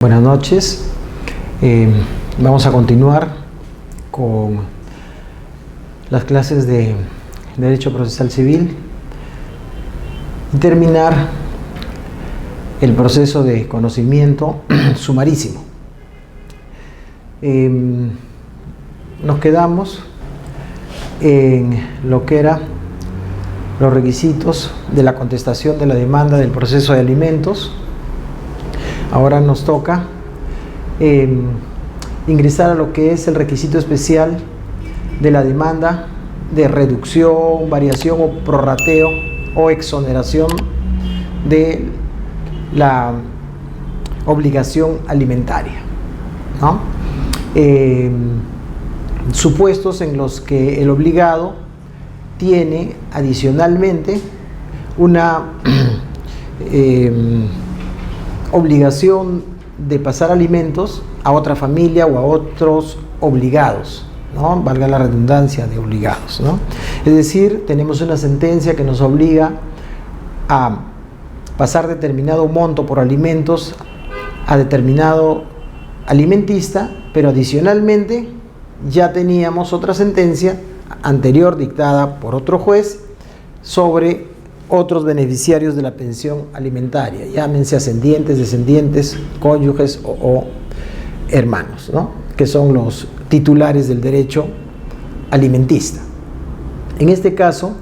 Buenas noches. Vamos a continuar con las clases de Derecho Procesal Civil y terminar el proceso de conocimiento sumarísimo. Nos quedamos en lo que eran los requisitos de la contestación de la demanda del proceso de alimentos. Ahora nos toca ingresar a lo que es el requisito especial de la demanda de reducción, variación o prorrateo o exoneración de la obligación alimentaria, ¿no? Supuestos en los que el obligado tiene adicionalmente una obligación de pasar alimentos a otra familia o a otros obligados, ¿no? Valga la redundancia de obligados, ¿no? Es decir, tenemos una sentencia que nos obliga a pasar determinado monto por alimentos a determinado alimentista, pero adicionalmente ya teníamos otra sentencia anterior dictada por otro juez sobre otros beneficiarios de la pensión alimentaria, llámense ascendientes, descendientes, cónyuges o hermanos, ¿no? Que son los titulares del derecho alimentista. En este caso,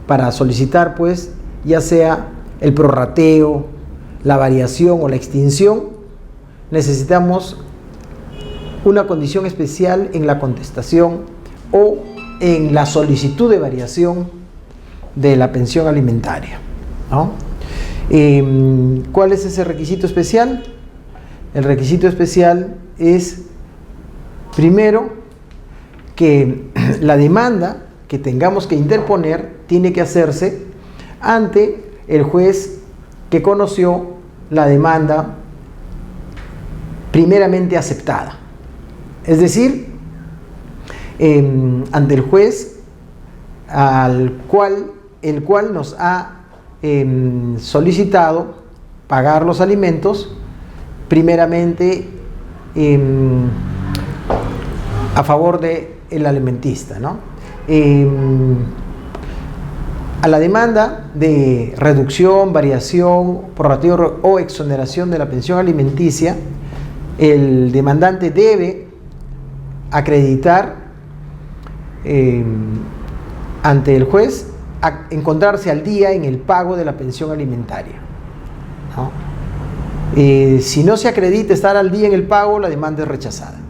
para solicitar, pues, ya sea el prorrateo, la variación o la extinción, necesitamos una condición especial en la contestación o en la solicitud de variación de la pensión alimentaria, ¿no? ¿Cuál es ese requisito especial? El requisito especial es, primero, que la demanda que tengamos que interponer tiene que hacerse ante el juez que conoció la demanda primeramente aceptada. Es decir, ante el juez el cual nos ha solicitado pagar los alimentos primeramente a favor del alimentista, ¿no? A la demanda de reducción, variación, prorrateo o exoneración de la pensión alimenticia, el demandante debe acreditar ante el juez a encontrarse al día en el pago de la pensión alimentaria, ¿no? Si no se acredita estar al día en el pago, la demanda es rechazada.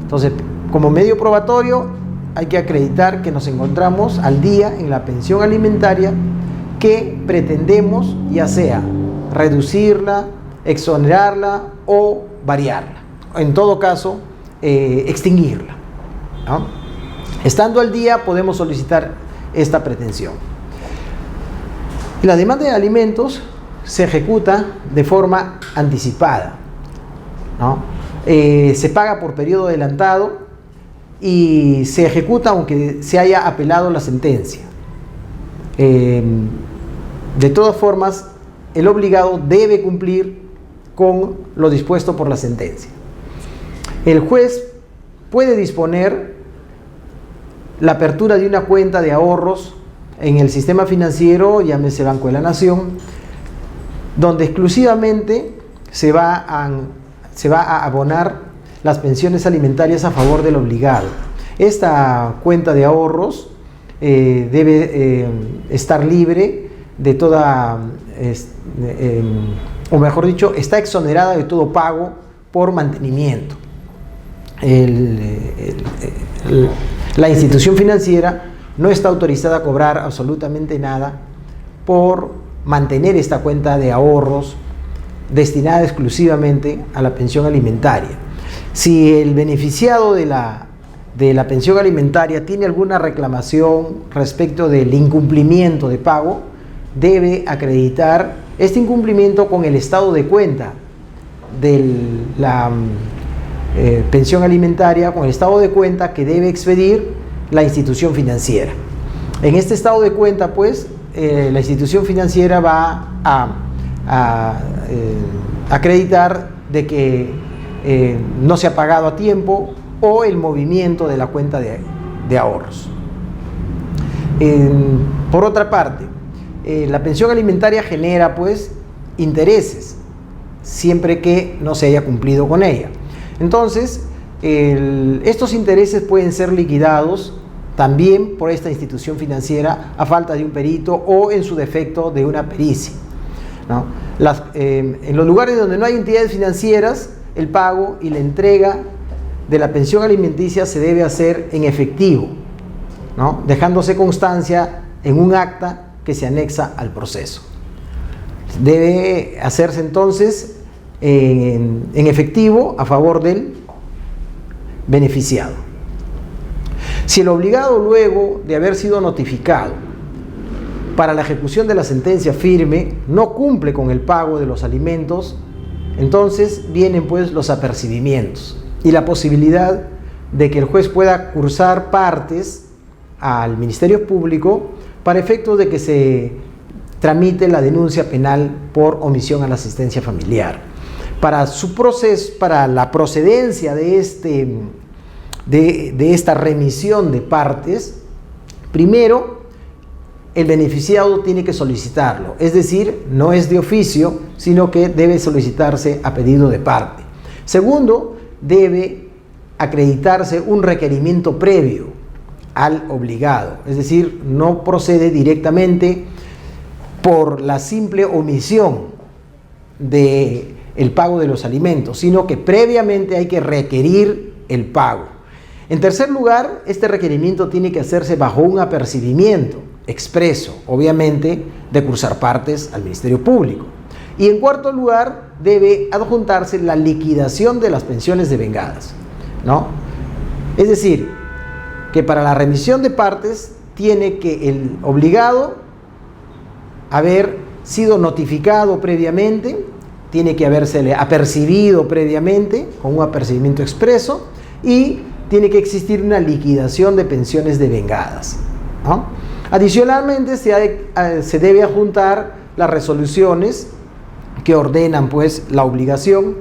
Entonces, como medio probatorio, hay que acreditar que nos encontramos al día en la pensión alimentaria que pretendemos, ya sea reducirla, exonerarla o variarla. En todo caso, extinguirla, ¿no? Estando al día, podemos solicitar esta pretensión. La demanda de alimentos se ejecuta de forma anticipada, ¿no? Se paga por periodo adelantado y se ejecuta aunque se haya apelado la sentencia. De todas formas, el obligado debe cumplir con lo dispuesto por la sentencia. El juez puede disponer la apertura de una cuenta de ahorros en el sistema financiero, llámese Banco de la Nación, donde exclusivamente se va a abonar las pensiones alimentarias a favor del obligado. Esta cuenta de ahorros debe estar libre de toda, o mejor dicho, está exonerada de todo pago por mantenimiento. La institución financiera no está autorizada a cobrar absolutamente nada por mantener esta cuenta de ahorros destinada exclusivamente a la pensión alimentaria. Si el beneficiado de la pensión alimentaria tiene alguna reclamación respecto del incumplimiento de pago, debe acreditar este incumplimiento con el estado de cuenta de la pensión alimentaria, con el estado de cuenta que debe expedir la institución financiera. En este estado de cuenta, pues, la institución financiera va a acreditar de que no se ha pagado a tiempo o el movimiento de la cuenta de ahorros. Por otra parte, la pensión alimentaria genera pues intereses siempre que no se haya cumplido con ella. Entonces, estos intereses pueden ser liquidados también por esta institución financiera a falta de un perito o en su defecto de una pericia, ¿no? En los lugares donde no hay entidades financieras, el pago y la entrega de la pensión alimenticia se debe hacer en efectivo, ¿no? Dejándose constancia en un acta que se anexa al proceso. Debe hacerse entonces en efectivo a favor del beneficiado. Si el obligado, luego de haber sido notificado para la ejecución de la sentencia firme, no cumple con el pago de los alimentos, entonces vienen pues los apercibimientos y la posibilidad de que el juez pueda cursar partes al Ministerio Público para efectos de que se tramite la denuncia penal por omisión a la asistencia familiar. Para su proceso, para la procedencia de esta remisión de partes, primero el beneficiado tiene que solicitarlo, es decir, no es de oficio, sino que debe solicitarse a pedido de parte. Segundo, debe acreditarse un requerimiento previo al obligado, es decir, no procede directamente por la simple omisión del pago de los alimentos, sino que previamente hay que requerir el pago. En tercer lugar, este requerimiento tiene que hacerse bajo un apercibimiento expreso, obviamente, de cursar partes al Ministerio Público. Y en cuarto lugar, debe adjuntarse la liquidación de las pensiones devengadas, ¿no? Es decir, que para la remisión de partes tiene que el obligado haber sido notificado previamente, tiene que habérsele apercibido previamente con un apercibimiento expreso y tiene que existir una liquidación de pensiones devengadas, ¿no? Adicionalmente se debe adjuntar las resoluciones que ordenan pues la obligación,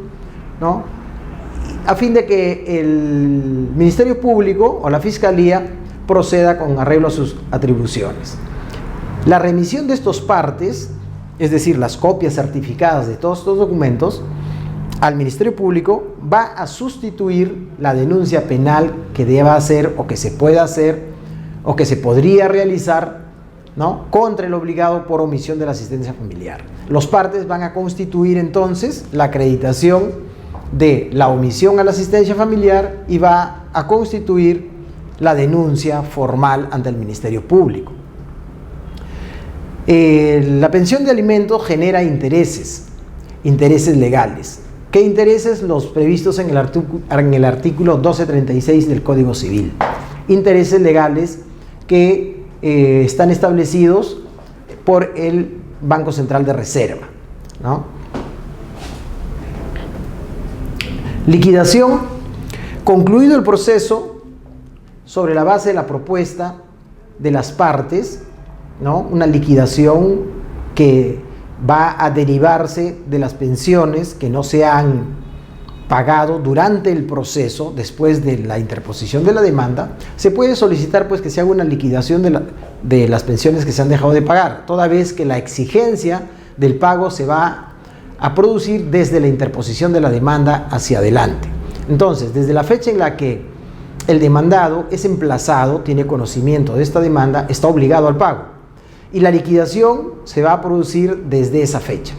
¿no? A fin de que el Ministerio Público o la Fiscalía proceda con arreglo a sus atribuciones. La remisión de estos partes, es decir, las copias certificadas de todos estos documentos, al Ministerio Público va a sustituir la denuncia penal que deba hacer o que se pueda hacer o que se podría realizar, ¿no?, contra el obligado por omisión de la asistencia familiar. Los partes van a constituir entonces la acreditación de la omisión a la asistencia familiar y va a constituir la denuncia formal ante el Ministerio Público. La pensión de alimentos genera intereses legales. ¿Qué intereses? Los previstos en el artículo 1236 del Código Civil. Intereses legales que están establecidos por el Banco Central de Reserva, ¿no? Liquidación. Concluido el proceso, sobre la base de la propuesta de las partes, ¿no?, una liquidación que va a derivarse de las pensiones que no se han pagado durante el proceso, después de la interposición de la demanda, se puede solicitar pues que se haga una liquidación de las pensiones que se han dejado de pagar, toda vez que la exigencia del pago se va a producir desde la interposición de la demanda hacia adelante. Entonces, desde la fecha en la que el demandado es emplazado, tiene conocimiento de esta demanda, está obligado al pago. Y la liquidación se va a producir desde esa fecha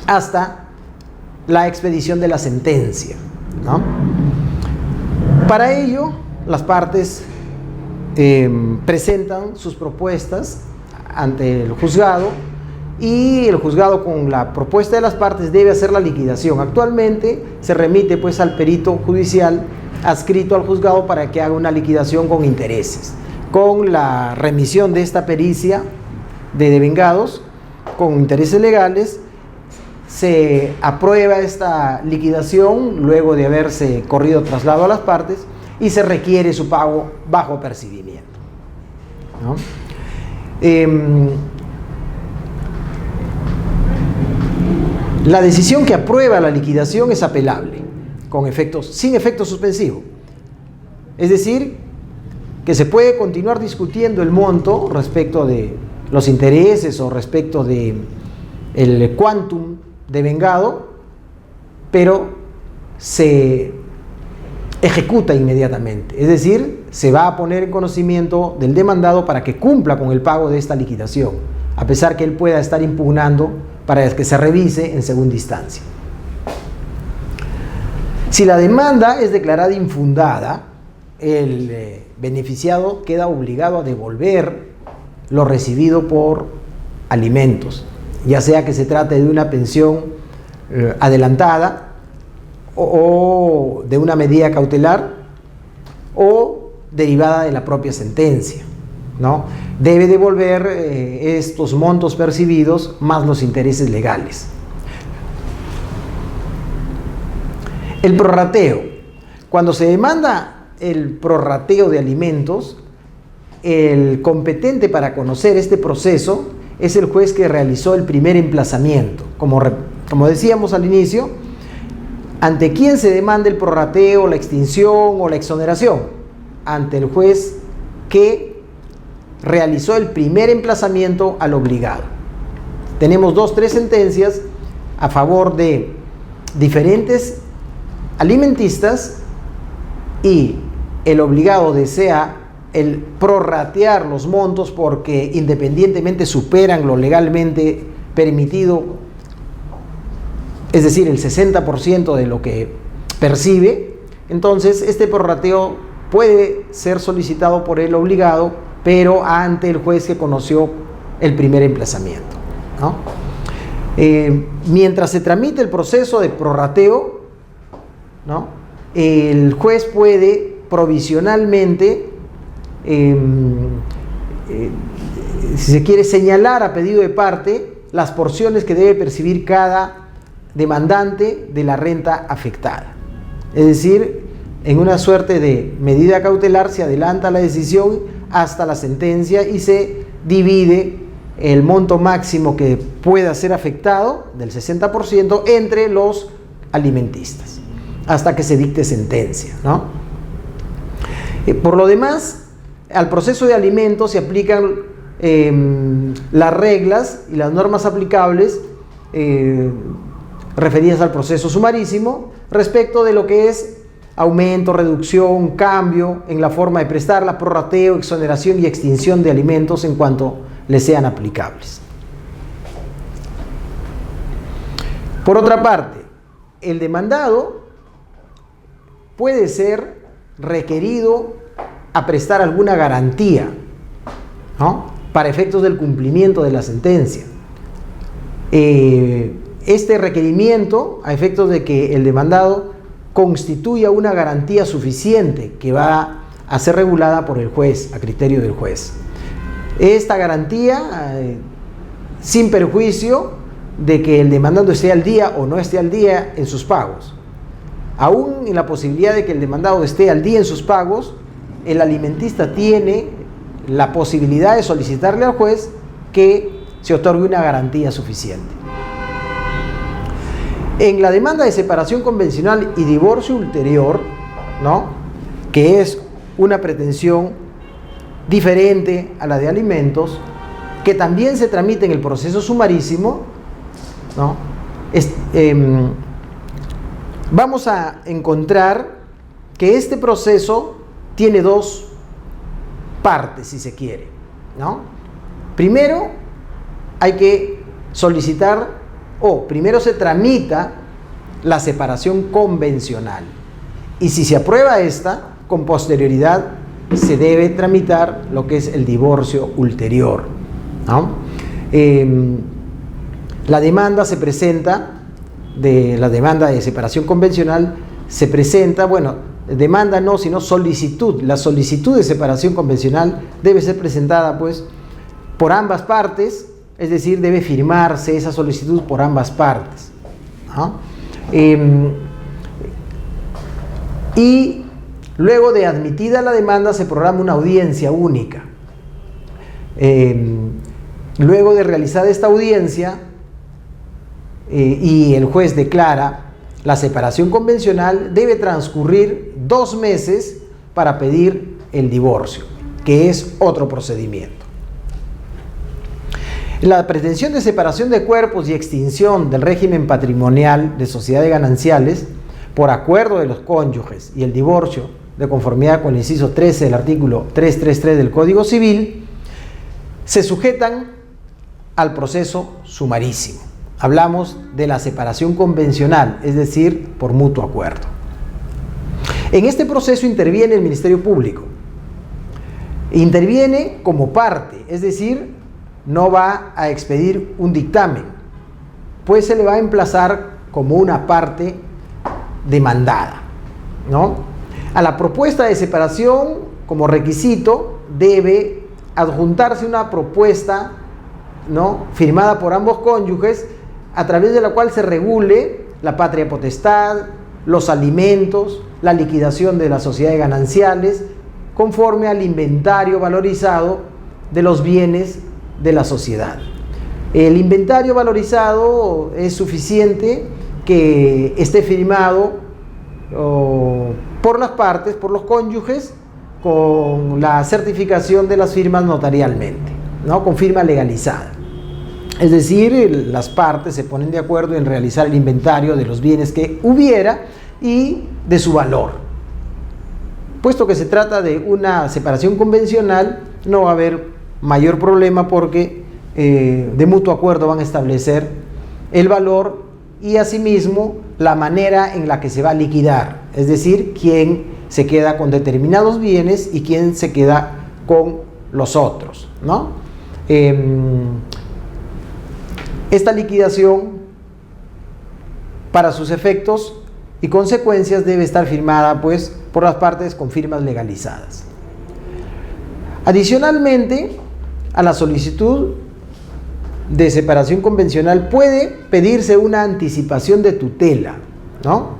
hasta la expedición de la sentencia, ¿no? Para ello, las partes presentan sus propuestas ante el juzgado y el juzgado, con la propuesta de las partes, debe hacer la liquidación. Actualmente se remite pues al perito judicial adscrito al juzgado para que haga una liquidación con intereses. Con la remisión de esta pericia de devengados con intereses legales, se aprueba esta liquidación luego de haberse corrido traslado a las partes y se requiere su pago bajo apercibimiento, ¿no? La decisión que aprueba la liquidación es apelable, sin efecto suspensivo. Es decir, que se puede continuar discutiendo el monto respecto de los intereses o respecto de el quantum devengado, pero se ejecuta inmediatamente. Es decir, se va a poner en conocimiento del demandado para que cumpla con el pago de esta liquidación, a pesar que él pueda estar impugnando para que se revise en segunda instancia. Si la demanda es declarada infundada, el beneficiado queda obligado a devolver lo recibido por alimentos, ya sea que se trate de una pensión adelantada o de una medida cautelar o derivada de la propia sentencia, ¿no? Debe devolver estos montos percibidos más los intereses legales. El prorrateo. Cuando se demanda el prorrateo de alimentos, el competente para conocer este proceso es el juez que realizó el primer emplazamiento. Como decíamos al inicio, ¿ante quién se demanda el prorrateo, la extinción o la exoneración? Ante el juez que realizó el primer emplazamiento al obligado. Tenemos 3 sentencias a favor de diferentes alimentistas y el obligado desea el prorratear los montos porque independientemente superan lo legalmente permitido, es decir, el 60% de lo que percibe. Entonces este prorrateo puede ser solicitado por el obligado, pero ante el juez que conoció el primer emplazamiento, ¿no? Mientras se tramite el proceso de prorrateo, ¿no?, el juez puede provisionalmente, si se quiere, señalar a pedido de parte las porciones que debe percibir cada demandante de la renta afectada. Es decir, en una suerte de medida cautelar se adelanta la decisión hasta la sentencia y se divide el monto máximo que pueda ser afectado del 60% entre los alimentistas hasta que se dicte sentencia, ¿no? Por lo demás, al proceso de alimentos se aplican las reglas y las normas aplicables referidas al proceso sumarísimo respecto de lo que es aumento, reducción, cambio en la forma de prestarla, prorrateo, exoneración y extinción de alimentos en cuanto les sean aplicables. Por otra parte, el demandado puede ser requerido a prestar alguna garantía, ¿no?, para efectos del cumplimiento de la sentencia. Este requerimiento, a efectos de que el demandado constituya una garantía suficiente que va a ser regulada por el juez, a criterio del juez. Esta garantía, sin perjuicio de que el demandado esté al día o no esté al día en sus pagos. Aún en la posibilidad de que el demandado esté al día en sus pagos, el alimentista tiene la posibilidad de solicitarle al juez que se otorgue una garantía suficiente. En la demanda de separación convencional y divorcio ulterior, ¿no?, que es una pretensión diferente a la de alimentos, que también se tramita en el proceso sumarísimo, ¿no?, vamos a encontrar que este proceso tiene 2 partes, si se quiere, ¿no? Primero hay que solicitar, primero se tramita la separación convencional, y si se aprueba esta, con posterioridad se debe tramitar lo que es el divorcio ulterior, ¿no? La demanda se presenta, la demanda de separación convencional se presenta, demanda no, sino solicitud. La solicitud de separación convencional debe ser presentada, pues, por ambas partes, es decir, debe firmarse esa solicitud por ambas partes, ¿no? Y luego de admitida la demanda se programa una audiencia única. Luego de realizada esta audiencia, y el juez declara la separación convencional, debe transcurrir 2 meses para pedir el divorcio, que es otro procedimiento. La pretensión de separación de cuerpos y extinción del régimen patrimonial de sociedades gananciales por acuerdo de los cónyuges y el divorcio de conformidad con el inciso 13 del artículo 333 del Código Civil se sujetan al proceso sumarísimo. Hablamos de la separación convencional, es decir, por mutuo acuerdo. En este proceso interviene el Ministerio Público. Interviene como parte, es decir, no va a expedir un dictamen, pues se le va a emplazar como una parte demandada, ¿no? A la propuesta de separación, como requisito, debe adjuntarse una propuesta, ¿no?, firmada por ambos cónyuges, a través de la cual se regule la patria potestad, los alimentos, la liquidación de las sociedades gananciales, conforme al inventario valorizado de los bienes de la sociedad. El inventario valorizado es suficiente que esté firmado por las partes, por los cónyuges, con la certificación de las firmas notarialmente, ¿no?, con firma legalizada. Es decir, las partes se ponen de acuerdo en realizar el inventario de los bienes que hubiera y de su valor. Puesto que se trata de una separación convencional, no va a haber mayor problema porque de mutuo acuerdo van a establecer el valor y asimismo la manera en la que se va a liquidar, es decir, quién se queda con determinados bienes y quién se queda con los otros, ¿no? Esta liquidación, para sus efectos y consecuencias, debe estar firmada, pues, por las partes con firmas legalizadas. Adicionalmente, a la solicitud de separación convencional puede pedirse una anticipación de tutela, ¿no?,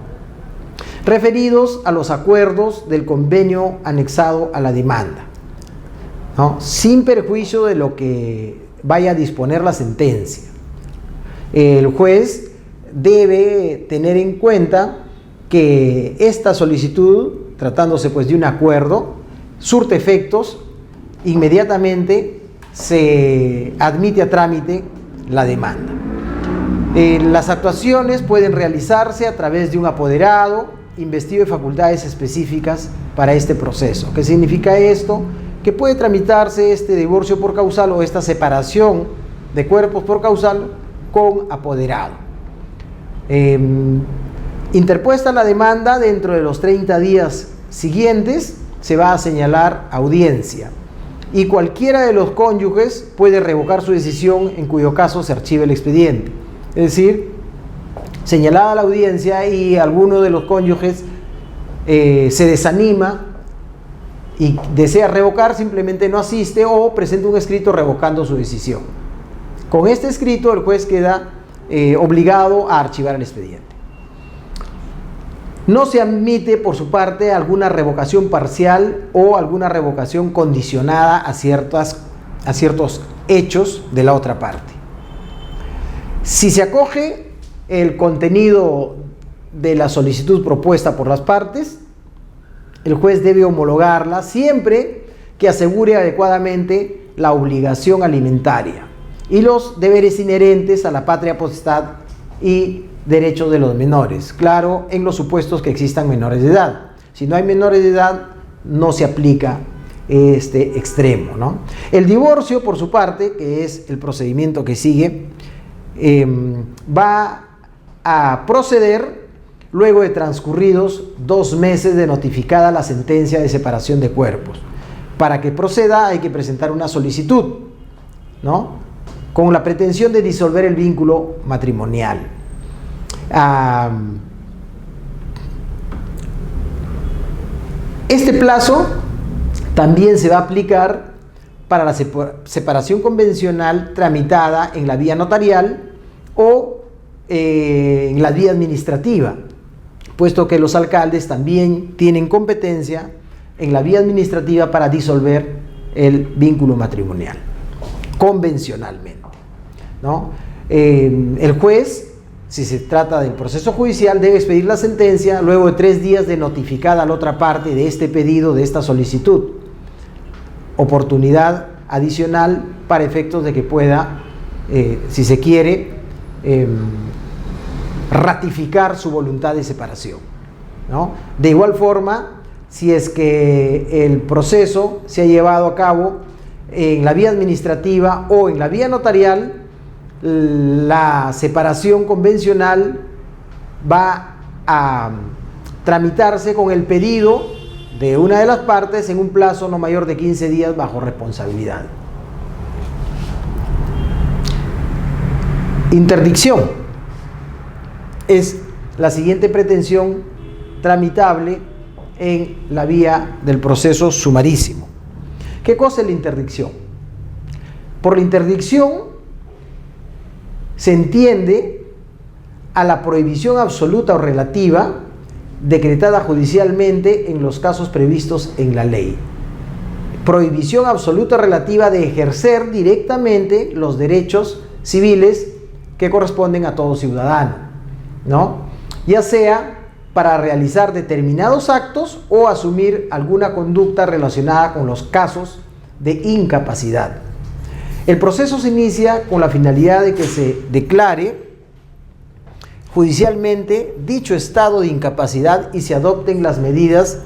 referidos a los acuerdos del convenio anexado a la demanda, ¿no?, sin perjuicio de lo que vaya a disponer la sentencia. El juez debe tener en cuenta que esta solicitud, tratándose pues de un acuerdo, surte efectos, inmediatamente se admite a trámite la demanda. Las actuaciones pueden realizarse a través de un apoderado investido de facultades específicas para este proceso. ¿Qué significa esto? Que puede tramitarse este divorcio por causal o esta separación de cuerpos por causal con apoderado. Interpuesta la demanda, dentro de los 30 días siguientes se va a señalar audiencia y cualquiera de los cónyuges puede revocar su decisión, en cuyo caso se archiva el expediente. Es decir, señalada la audiencia y alguno de los cónyuges se desanima y desea revocar, simplemente no asiste o presenta un escrito revocando su decisión. Con este escrito el juez queda obligado a archivar el expediente. No se admite por su parte alguna revocación parcial o alguna revocación condicionada a ciertos hechos de la otra parte. Si se acoge el contenido de la solicitud propuesta por las partes, el juez debe homologarla siempre que asegure adecuadamente la obligación alimentaria y los deberes inherentes a la patria potestad y derechos de los menores, claro, en los supuestos que existan menores de edad. Si no hay menores de edad, no se aplica este extremo, ¿no? El divorcio, por su parte, que es el procedimiento que sigue, va a proceder luego de transcurridos 2 meses de notificada la sentencia de separación de cuerpos. Para que proceda hay que presentar una solicitud, ¿no?, con la pretensión de disolver el vínculo matrimonial. Este plazo también se va a aplicar para la separación convencional tramitada en la vía notarial o en la vía administrativa, puesto que los alcaldes también tienen competencia en la vía administrativa para disolver el vínculo matrimonial convencionalmente, ¿no? El juez si se trata del proceso judicial, debe expedir la sentencia luego de 3 días de notificada a la otra parte de este pedido, de esta solicitud. Oportunidad adicional para efectos de que pueda, si se quiere, ratificar su voluntad de separación, ¿no? De igual forma, si es que el proceso se ha llevado a cabo en la vía administrativa o en la vía notarial, la separación convencional va a tramitarse con el pedido de una de las partes en un plazo no mayor de 15 días bajo responsabilidad. Interdicción es la siguiente pretensión tramitable en la vía del proceso sumarísimo. ¿Qué cosa es la interdicción? Por la interdicción se entiende a la prohibición absoluta o relativa decretada judicialmente en los casos previstos en la ley. Prohibición absoluta o relativa de ejercer directamente los derechos civiles que corresponden a todo ciudadano, ¿no? Ya sea para realizar determinados actos o asumir alguna conducta relacionada con los casos de incapacidad. El proceso se inicia con la finalidad de que se declare judicialmente dicho estado de incapacidad y se adopten las medidas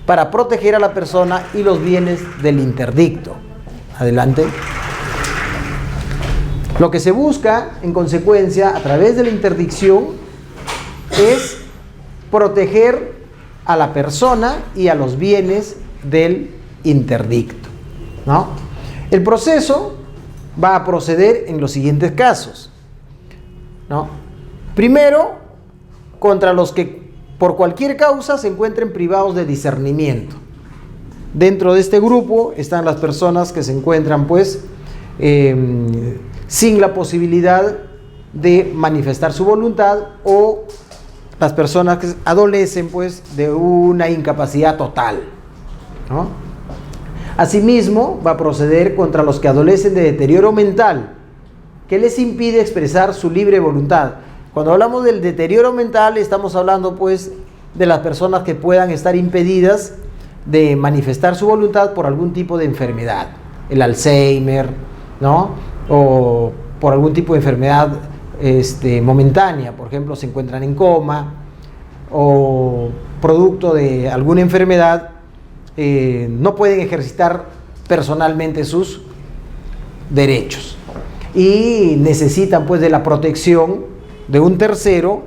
para proteger a la persona y los bienes del interdicto. Adelante. Lo que se busca, en consecuencia, a través de la interdicción, es proteger a la persona y a los bienes del interdicto, ¿no? El proceso va a proceder en los siguientes casos, ¿no? Primero, contra los que por cualquier causa se encuentren privados de discernimiento. Dentro de este grupo están las personas que se encuentran, pues, sin la posibilidad de manifestar su voluntad, o las personas que adolecen, pues, de una incapacidad total, ¿no? Asimismo, va a proceder contra los que adolecen de deterioro mental, que les impide expresar su libre voluntad. Cuando hablamos del deterioro mental, estamos hablando, pues, de las personas que puedan estar impedidas de manifestar su voluntad por algún tipo de enfermedad, el Alzheimer, ¿no? O por algún tipo de enfermedad momentánea, por ejemplo, se encuentran en coma, o producto de alguna enfermedad, no pueden ejercitar personalmente sus derechos y necesitan, pues, de la protección de un tercero,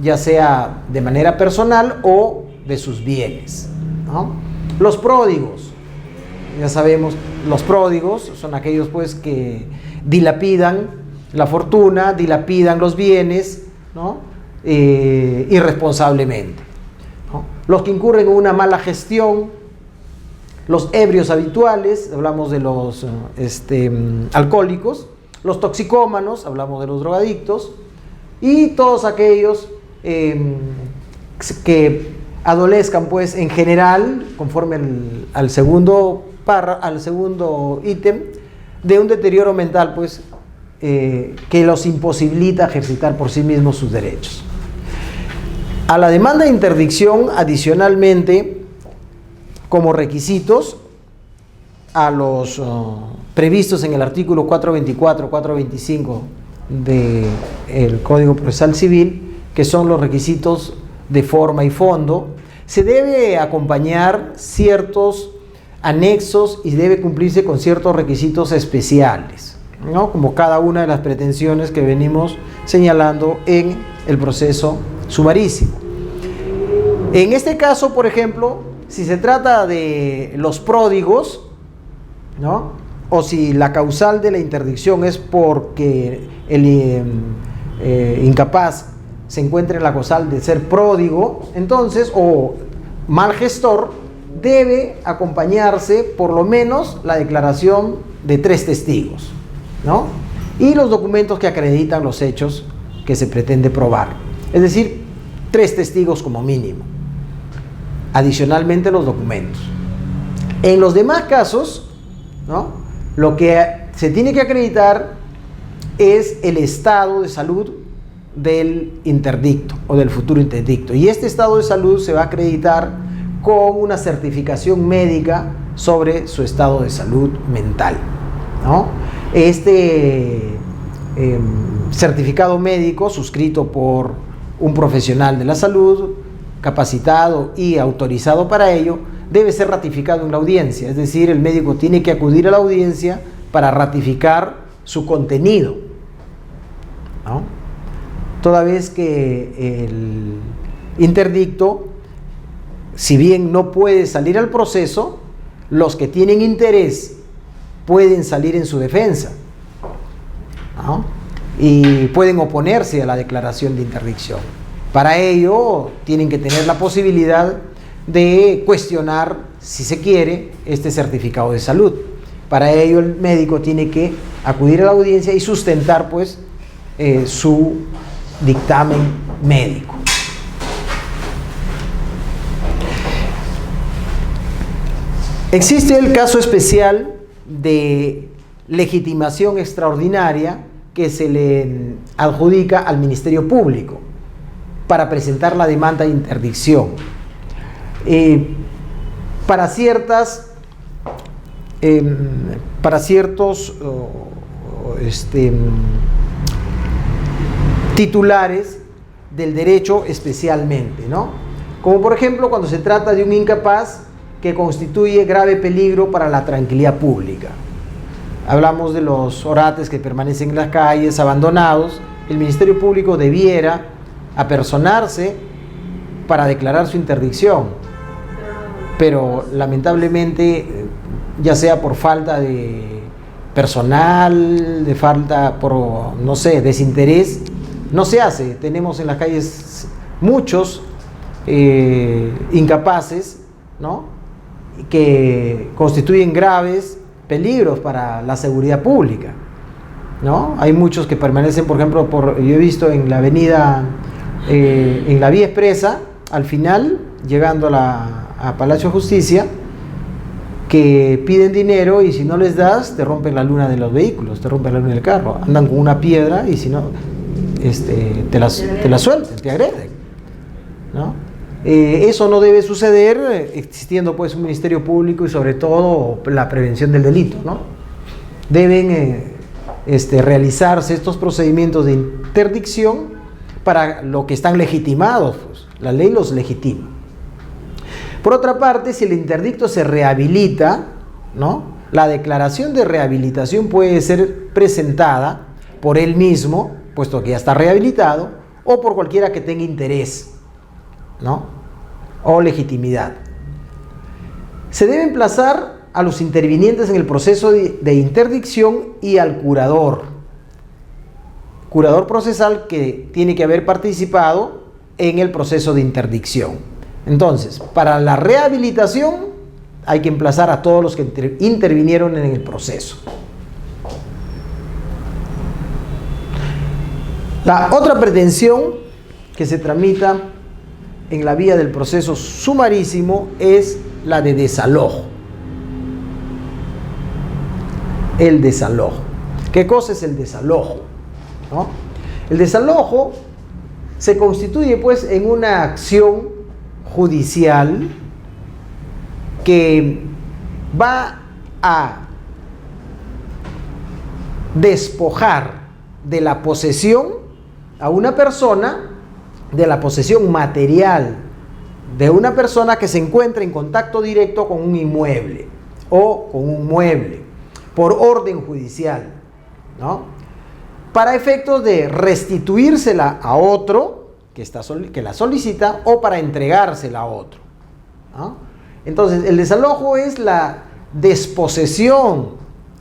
ya sea de manera personal o de sus bienes, ¿no? Los pródigos, ya sabemos, los pródigos son aquellos, pues, que dilapidan la fortuna, dilapidan los bienes, ¿no? Irresponsablemente, ¿no? Los que incurren en una mala gestión, los ebrios habituales, hablamos de los alcohólicos, los toxicómanos, hablamos de los drogadictos, y todos aquellos que adolezcan, pues, en general, conforme al segundo ítem, de un deterioro mental, pues, que los imposibilita ejercitar por sí mismos sus derechos. A la demanda de interdicción, adicionalmente, como requisitos a los previstos en el artículo 424, 425 del Código Procesal Civil, que son los requisitos de forma y fondo, se debe acompañar ciertos anexos y debe cumplirse con ciertos requisitos especiales, ¿no? Como cada una de las pretensiones que venimos señalando en el proceso sumarísimo. En este caso, por ejemplo, si se trata de los pródigos, ¿no? O si la causal de la interdicción es porque el incapaz se encuentra en la causal de ser pródigo, entonces, o mal gestor, debe acompañarse por lo menos la declaración de 3 testigos, ¿no? Y los documentos que acreditan los hechos que se pretende probar. Es decir, 3 testigos como mínimo. Adicionalmente, los documentos. En los demás casos, ¿no?, lo que se tiene que acreditar es el estado de salud del interdicto o del futuro interdicto. Y este estado de salud se va a acreditar con una certificación médica sobre su estado de salud mental, ¿no? Este certificado médico suscrito por un profesional de la salud capacitado y autorizado para ello debe ser ratificado en la audiencia, es decir, el médico tiene que acudir a la audiencia para ratificar su contenido, ¿no? Toda vez que el interdicto, si bien no puede salir al proceso, los que tienen interés pueden salir en su defensa, ¿no? Y pueden oponerse a la declaración de interdicción. Para ello tienen que tener la posibilidad de cuestionar, si se quiere, este certificado de salud. Para ello el médico tiene que acudir a la audiencia y sustentar pues su dictamen médico. Existe el caso especial de legitimación extraordinaria que se le adjudica al Ministerio Público para presentar la demanda de interdicción. Para ciertos titulares del derecho especialmente, ¿no? Como por ejemplo cuando se trata de un incapaz que constituye grave peligro para la tranquilidad pública. Hablamos de los orates que permanecen en las calles abandonados. El Ministerio Público debiera apersonarse para declarar su interdicción, pero lamentablemente, ya sea por falta de personal, de falta por, no sé, desinterés, no se hace. Tenemos en las calles muchos incapaces, ¿no?, que constituyen graves peligros para la seguridad pública, ¿no? Hay muchos que permanecen, por ejemplo, yo he visto en la avenida, en la vía expresa, al final, llegando a Palacio de Justicia, que piden dinero y si no les das, te rompen la luna de los vehículos, te rompen la luna del carro, andan con una piedra y si no, te la sueltan, te agreden, ¿no? Eso no debe suceder existiendo pues un Ministerio Público y sobre todo la prevención del delito, ¿no? Deben realizarse estos procedimientos de interdicción para lo que están legitimados, pues. La ley los legitima. Por otra parte, si el interdicto se rehabilita, ¿no?, la declaración de rehabilitación puede ser presentada por él mismo, puesto que ya está rehabilitado, o por cualquiera que tenga interés, ¿no?, o legitimidad. Se debe emplazar a los intervinientes en el proceso de interdicción y al curador procesal que tiene que haber participado en el proceso de interdicción. Entonces, para la rehabilitación hay que emplazar a todos los que intervinieron en el proceso. La otra pretensión que se tramita en la vía del proceso sumarísimo es la de desalojo. El desalojo. ¿Qué cosa es el desalojo? ¿No? El desalojo se constituye pues en una acción judicial que va a despojar de la posesión a una persona, de la posesión material de una persona que se encuentra en contacto directo con un inmueble o con un mueble por orden judicial, ¿no?, para efectos de restituírsela a otro que la solicita o para entregársela a otro, ¿no? Entonces, el desalojo es la desposesión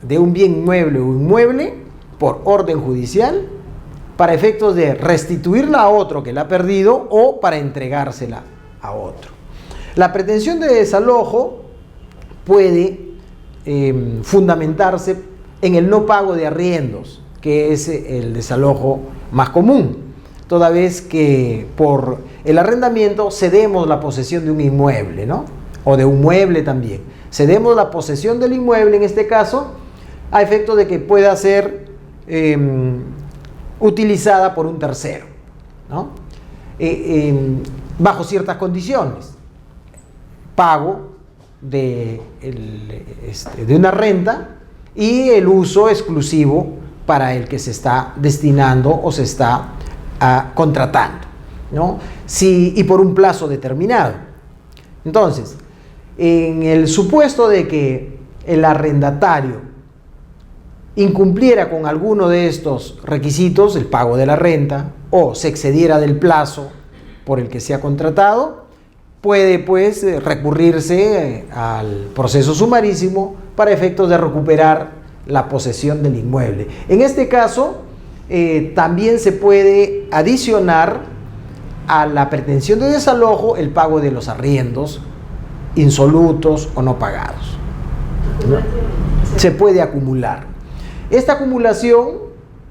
de un bien mueble o inmueble por orden judicial para efectos de restituirla a otro que la ha perdido o para entregársela a otro. La pretensión de desalojo puede fundamentarse en el no pago de arriendos, que es el desalojo más común, toda vez que por el arrendamiento cedemos la posesión de un inmueble, ¿no?, o de un mueble también. Cedemos la posesión del inmueble, en este caso, a efecto de que pueda ser utilizada por un tercero. ¿no? Bajo ciertas condiciones. Pago de una renta y el uso exclusivo para el que se está destinando o se está contratando, ¿no? Y por un plazo determinado. Entonces, en el supuesto de que el arrendatario incumpliera con alguno de estos requisitos, el pago de la renta, o se excediera del plazo por el que se ha contratado, puede pues recurrirse al proceso sumarísimo para efectos de recuperar la posesión del inmueble. En este caso, también se puede adicionar a la pretensión de desalojo el pago de los arriendos insolutos o no pagados, ¿no? Se puede acumular. Esta acumulación,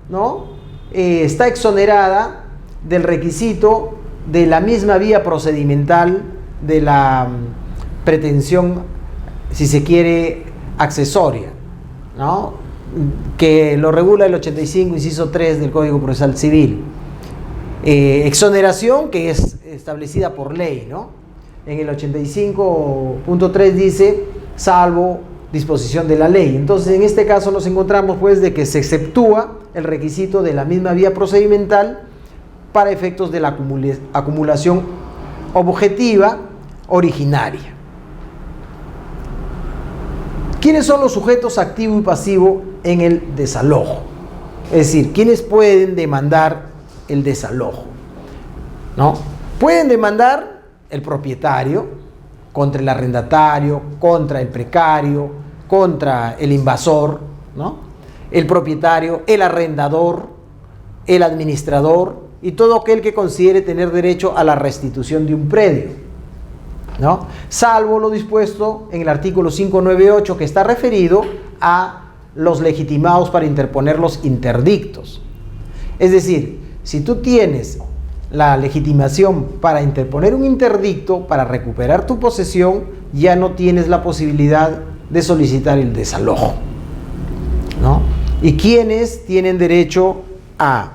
¿no? Está exonerada del requisito de la misma vía procedimental de la pretensión, si se quiere, accesoria, ¿no? Que lo regula el 85, inciso 3 del Código Procesal Civil. Exoneración que es establecida por ley, ¿no? En el 85.3 dice, salvo disposición de la ley. Entonces, en este caso nos encontramos pues de que se exceptúa el requisito de la misma vía procedimental para efectos de la acumulación objetiva originaria. ¿Quiénes son los sujetos activo y pasivo en el desalojo? Es decir, ¿quiénes pueden demandar el desalojo? ¿No? Pueden demandar el propietario contra el arrendatario, contra el precario, contra el invasor, ¿no? El propietario, el arrendador, el administrador y todo aquel que considere tener derecho a la restitución de un predio, ¿no? Salvo lo dispuesto en el artículo 598, que está referido a los legitimados para interponer los interdictos. Es decir, si tú tienes la legitimación para interponer un interdicto para recuperar tu posesión, ya no tienes la posibilidad de solicitar el desalojo, ¿no? ¿Y quiénes tienen derecho a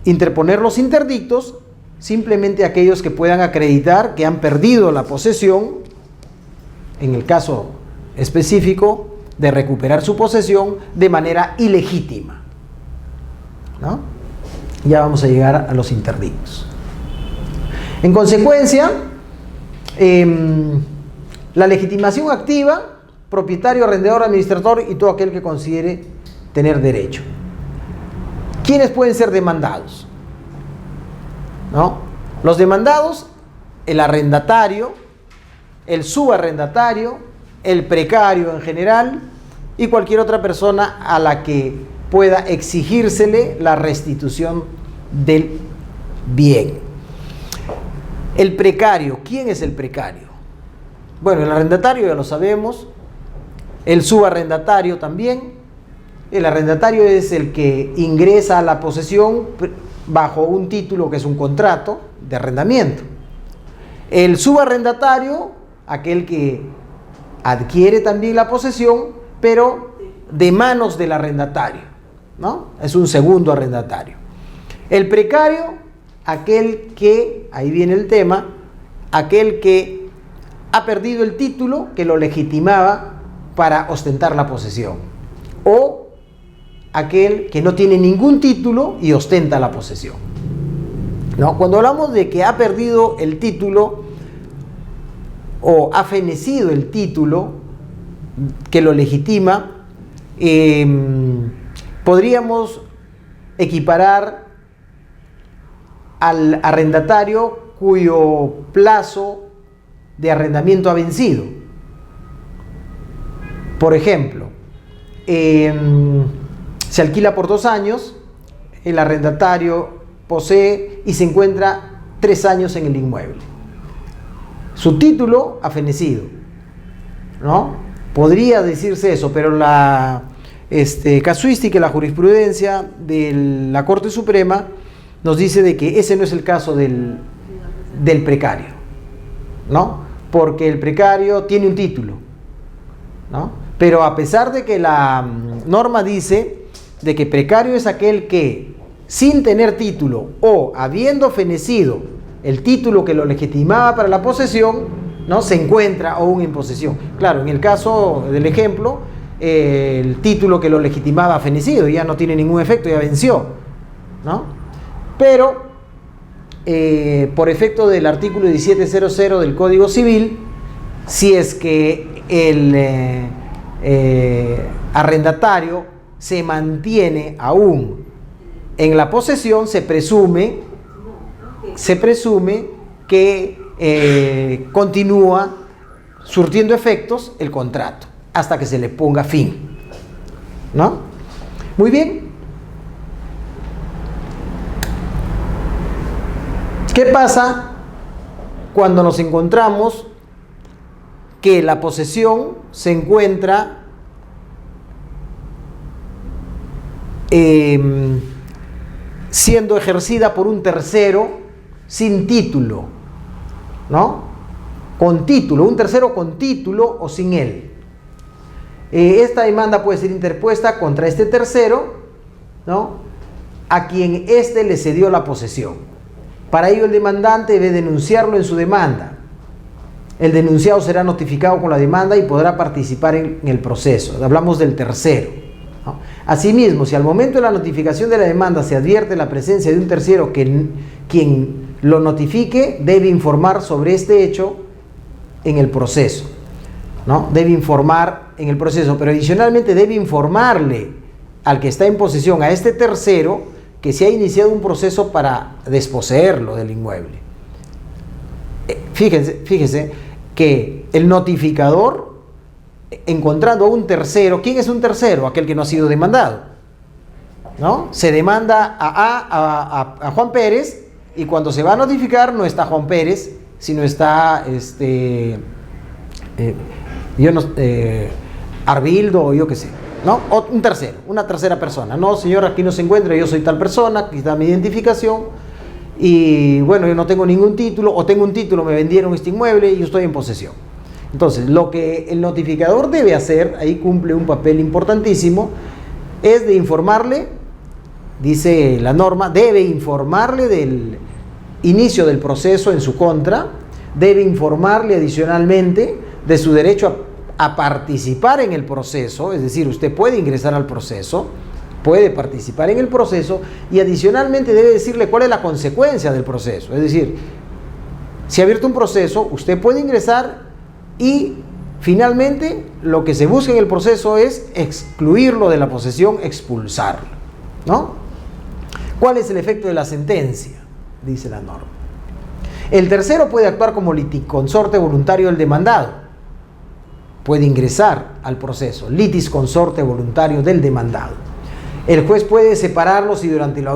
interponer los interdictos? Simplemente aquellos que puedan acreditar que han perdido la posesión, en el caso específico de recuperar su posesión de manera ilegítima, ¿no? Ya vamos a llegar a los interdictos. En consecuencia, la legitimación activa, propietario, arrendador, administrador y todo aquel que considere tener derecho. ¿Quiénes pueden ser demandados? ¿No? Los demandados, el arrendatario, el subarrendatario, el precario en general y cualquier otra persona a la que pueda exigírsele la restitución del bien. El precario, ¿quién es el precario? Bueno, el arrendatario ya lo sabemos, el subarrendatario también. El arrendatario es el que ingresa a la posesión bajo un título que es un contrato de arrendamiento. El subarrendatario, aquel que adquiere también la posesión, pero de manos del arrendatario, ¿no? Es un segundo arrendatario. El precario, aquel que, ahí viene el tema, aquel que ha perdido el título que lo legitimaba para ostentar la posesión, o aquel que no tiene ningún título y ostenta la posesión, ¿no? Cuando hablamos de que ha perdido el título o ha fenecido el título que lo legitima, podríamos equiparar al arrendatario cuyo plazo de arrendamiento ha vencido. Por ejemplo, se alquila por 2 años, el arrendatario posee y se encuentra 3 años en el inmueble. Su título ha fenecido, ¿no? Podría decirse eso, pero la casuística y la jurisprudencia de la Corte Suprema nos dice de que ese no es el caso del precario, ¿no? Porque el precario tiene un título, ¿no? Pero a pesar de que la norma dice de que precario es aquel que sin tener título o habiendo fenecido el título que lo legitimaba para la posesión, ¿no?, se encuentra aún en posesión. Claro, en el caso del ejemplo, el título que lo legitimaba ha fenecido, ya no tiene ningún efecto, ya venció, ¿no? Pero por efecto del artículo 1700 del Código Civil, si es que el arrendatario se mantiene aún en la posesión, se presume que continúa surtiendo efectos el contrato hasta que se le ponga fin, ¿no? Muy bien. ¿Qué pasa cuando nos encontramos que la posesión se encuentra siendo ejercida por un tercero sin título, ¿no? Con título, un tercero con título o sin él? Esta demanda puede ser interpuesta contra este tercero, ¿no?, a quien éste le cedió la posesión. Para ello el demandante debe denunciarlo en su demanda. El denunciado será notificado con la demanda y podrá participar en el proceso. Hablamos del tercero, ¿no? Asimismo, si al momento de la notificación de la demanda se advierte la presencia de un tercero, quien lo notifique debe informar sobre este hecho en el proceso, ¿no? Debe informar en el proceso, pero adicionalmente debe informarle al que está en posesión, a este tercero, que se ha iniciado un proceso para desposeerlo del inmueble. Fíjese que el notificador, encontrando a un tercero, ¿quién es un tercero? Aquel que no ha sido demandado, ¿no? Se demanda a Juan Pérez, y cuando se va a notificar no está Juan Pérez, sino está Arbildo, o yo qué sé, ¿no? O un tercero, una tercera persona. No, señor, aquí no se encuentra, yo soy tal persona, aquí está mi identificación, y bueno, yo no tengo ningún título, o tengo un título, me vendieron este inmueble y yo estoy en posesión. Entonces, lo que el notificador debe hacer, ahí cumple un papel importantísimo, es de informarle, dice la norma, debe informarle del inicio del proceso en su contra, debe informarle adicionalmente de su derecho a participar en el proceso, es decir, usted puede ingresar al proceso, puede participar en el proceso, y adicionalmente debe decirle cuál es la consecuencia del proceso. Es decir, si ha abierto un proceso, usted puede ingresar, y finalmente lo que se busca en el proceso es excluirlo de la posesión, expulsarlo, ¿no? ¿Cuál es el efecto de la sentencia? Dice la norma. El tercero puede actuar como litisconsorte voluntario del demandado. Puede ingresar al proceso, litisconsorte voluntario del demandado. El juez puede separarlo si durante la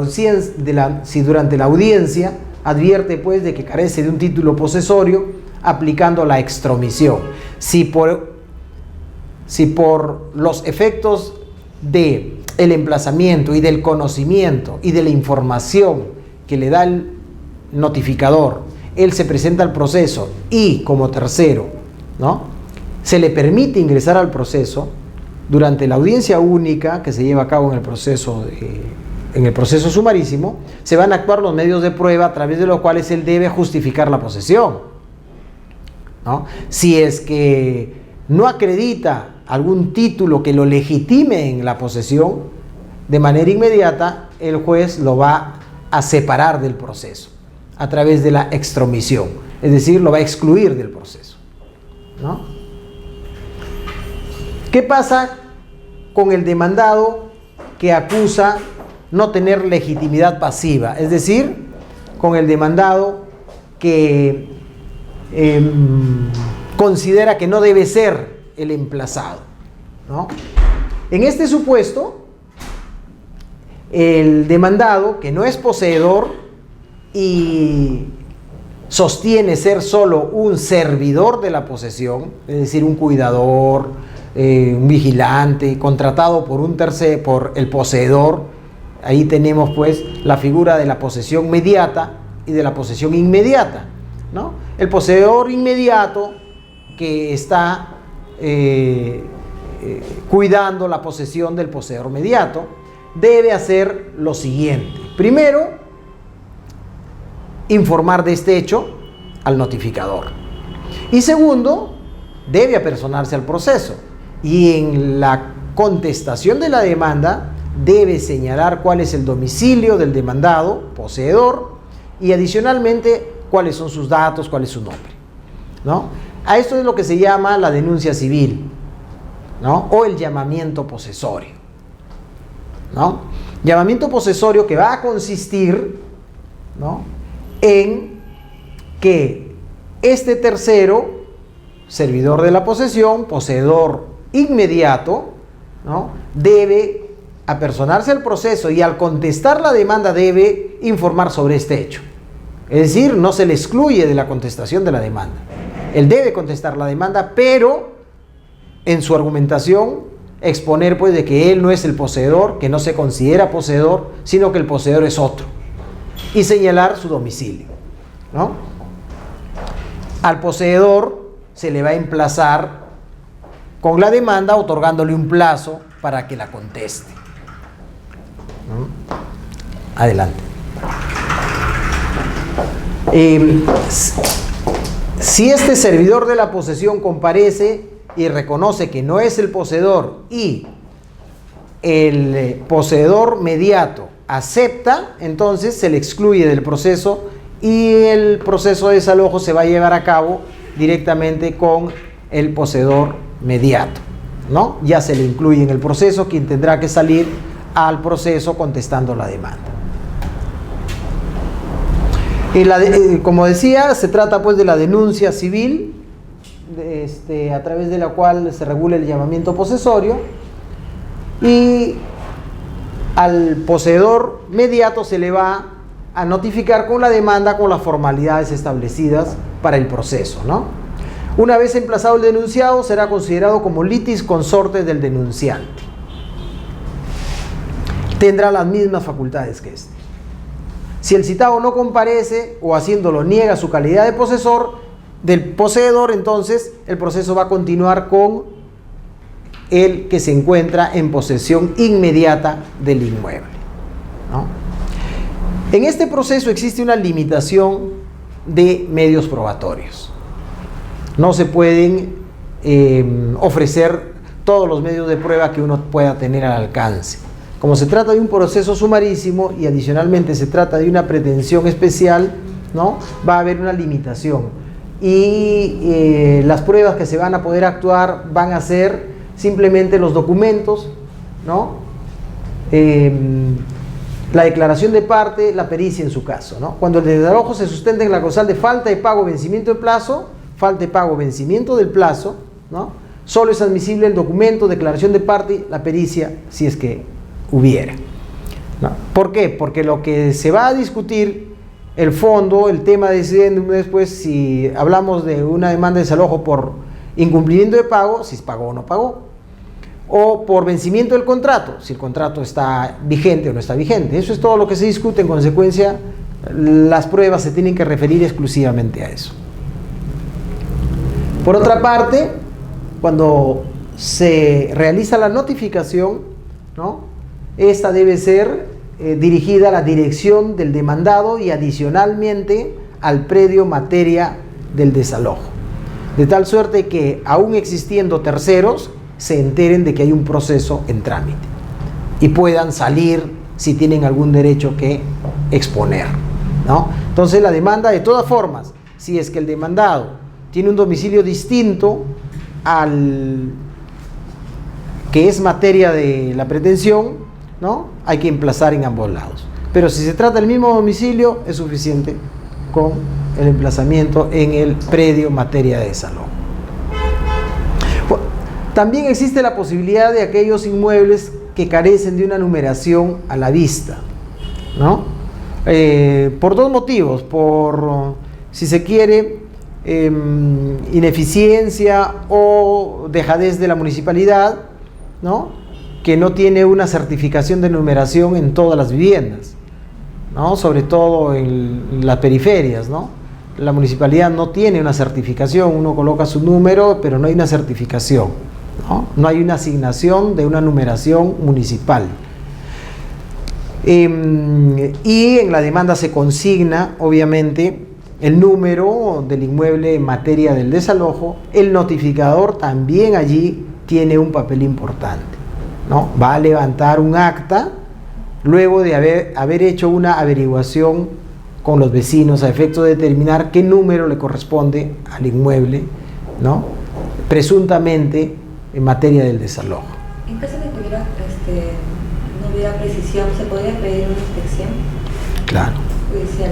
audiencia advierte, pues, de que carece de un título posesorio, aplicando la extromisión. Si por los efectos del emplazamiento y del conocimiento y de la información que le da el notificador, él se presenta al proceso y como tercero, ¿no?, se le permite ingresar al proceso, durante la audiencia única que se lleva a cabo en el proceso sumarísimo, se van a actuar los medios de prueba a través de los cuales él debe justificar la posesión, ¿no? Si es que no acredita algún título que lo legitime en la posesión, de manera inmediata el juez lo va a separar del proceso a través de la extromisión, es decir, lo va a excluir del proceso, ¿no? ¿Qué pasa con el demandado que acusa no tener legitimidad pasiva? Es decir, con el demandado que considera que no debe ser el emplazado, ¿no? En este supuesto, el demandado que no es poseedor y sostiene ser solo un servidor de la posesión, es decir, un cuidador, un vigilante, contratado por un tercero, por el poseedor. Ahí tenemos, pues, la figura de la posesión mediata y de la posesión inmediata, ¿no? El poseedor inmediato que está cuidando la posesión del poseedor mediato, debe hacer lo siguiente. Primero, informar de este hecho al notificador. Y segundo, debe apersonarse al proceso. Y en la contestación de la demanda, debe señalar cuál es el domicilio del demandado, poseedor, y adicionalmente cuáles son sus datos, cuál es su nombre, ¿no? A esto es lo que se llama la denuncia civil, ¿no? O el llamamiento posesorio, ¿no? Llamamiento posesorio que va a consistir, ¿no?, en que este tercero, servidor de la posesión, poseedor inmediato, ¿no?, debe apersonarse al proceso y al contestar la demanda debe informar sobre este hecho. Es decir, no se le excluye de la contestación de la demanda. Él debe contestar la demanda, pero en su argumentación exponer pues de que él no es el poseedor, que no se considera poseedor, sino que el poseedor es otro. Y señalar su domicilio, ¿no? Al poseedor se le va a emplazar con la demanda otorgándole un plazo para que la conteste. Adelante. Si este servidor de la posesión comparece y reconoce que no es el poseedor y el poseedor mediato acepta, entonces se le excluye del proceso y el proceso de desalojo se va a llevar a cabo directamente con el poseedor mediato, ¿no? Ya se le incluye en el proceso, quien tendrá que salir al proceso contestando la demanda. Como decía, se trata pues de la denuncia civil, a través de la cual se regula el llamamiento posesorio, y al poseedor mediato se le va a notificar con la demanda con las formalidades establecidas para el proceso, ¿no? Una vez emplazado el denunciado, será considerado como litis consorte del denunciante. Tendrá las mismas facultades que este. Si el citado no comparece o haciéndolo niega su calidad de del poseedor, entonces el proceso va a continuar con el que se encuentra en posesión inmediata del inmueble, ¿no? En este proceso existe una limitación de medios probatorios. No se pueden ofrecer todos los medios de prueba que uno pueda tener al alcance. Como se trata de un proceso sumarísimo y adicionalmente se trata de una pretensión especial, ¿no?, va a haber una limitación. Y las pruebas que se van a poder actuar van a ser simplemente los documentos, ¿no?, la declaración de parte, la pericia en su caso, ¿no? Cuando el desalojo se sustenta en la causal de falta de pago, vencimiento de plazo, falta de pago, vencimiento del plazo, ¿no?, solo es admisible el documento, declaración de parte, la pericia, si es que hubiera, ¿no? ¿Por qué? Porque lo que se va a discutir, el fondo, el tema de después, si hablamos de una demanda de desalojo por incumplimiento de pago, si pagó o no pagó, o por vencimiento del contrato, si el contrato está vigente o no está vigente. Eso es todo lo que se discute. En consecuencia, las pruebas se tienen que referir exclusivamente a eso. Por otra parte, cuando se realiza la notificación, ¿no?, esta debe ser dirigida a la dirección del demandado y adicionalmente al predio materia del desalojo, de tal suerte que, aún existiendo terceros, se enteren de que hay un proceso en trámite y puedan salir si tienen algún derecho que exponer, ¿no? Entonces la demanda, de todas formas, si es que el demandado tiene un domicilio distinto al que es materia de la pretensión, ¿no?, hay que emplazar en ambos lados. Pero si se trata del mismo domicilio, es suficiente con el emplazamiento en el predio materia de desalojo. También existe la posibilidad de aquellos inmuebles que carecen de una numeración a la vista, ¿no? Por dos motivos: por, si se quiere, ineficiencia o dejadez de la municipalidad, ¿no?, que no tiene una certificación de numeración en todas las viviendas, ¿no?, sobre todo en las periferias, ¿no? La municipalidad no tiene una certificación, uno coloca su número, pero no hay una certificación, ¿no? No hay una asignación de una numeración municipal. Y en la demanda se consigna, obviamente, el número del inmueble en materia del desalojo. El notificador también allí tiene un papel importante, ¿no? Va a levantar un acta luego de haber hecho una averiguación con los vecinos a efecto de determinar qué número le corresponde al inmueble, ¿no? Presuntamente en materia del desalojo. En caso de que no hubiera precisión, ¿se podría pedir una inspección? Claro. Judicial.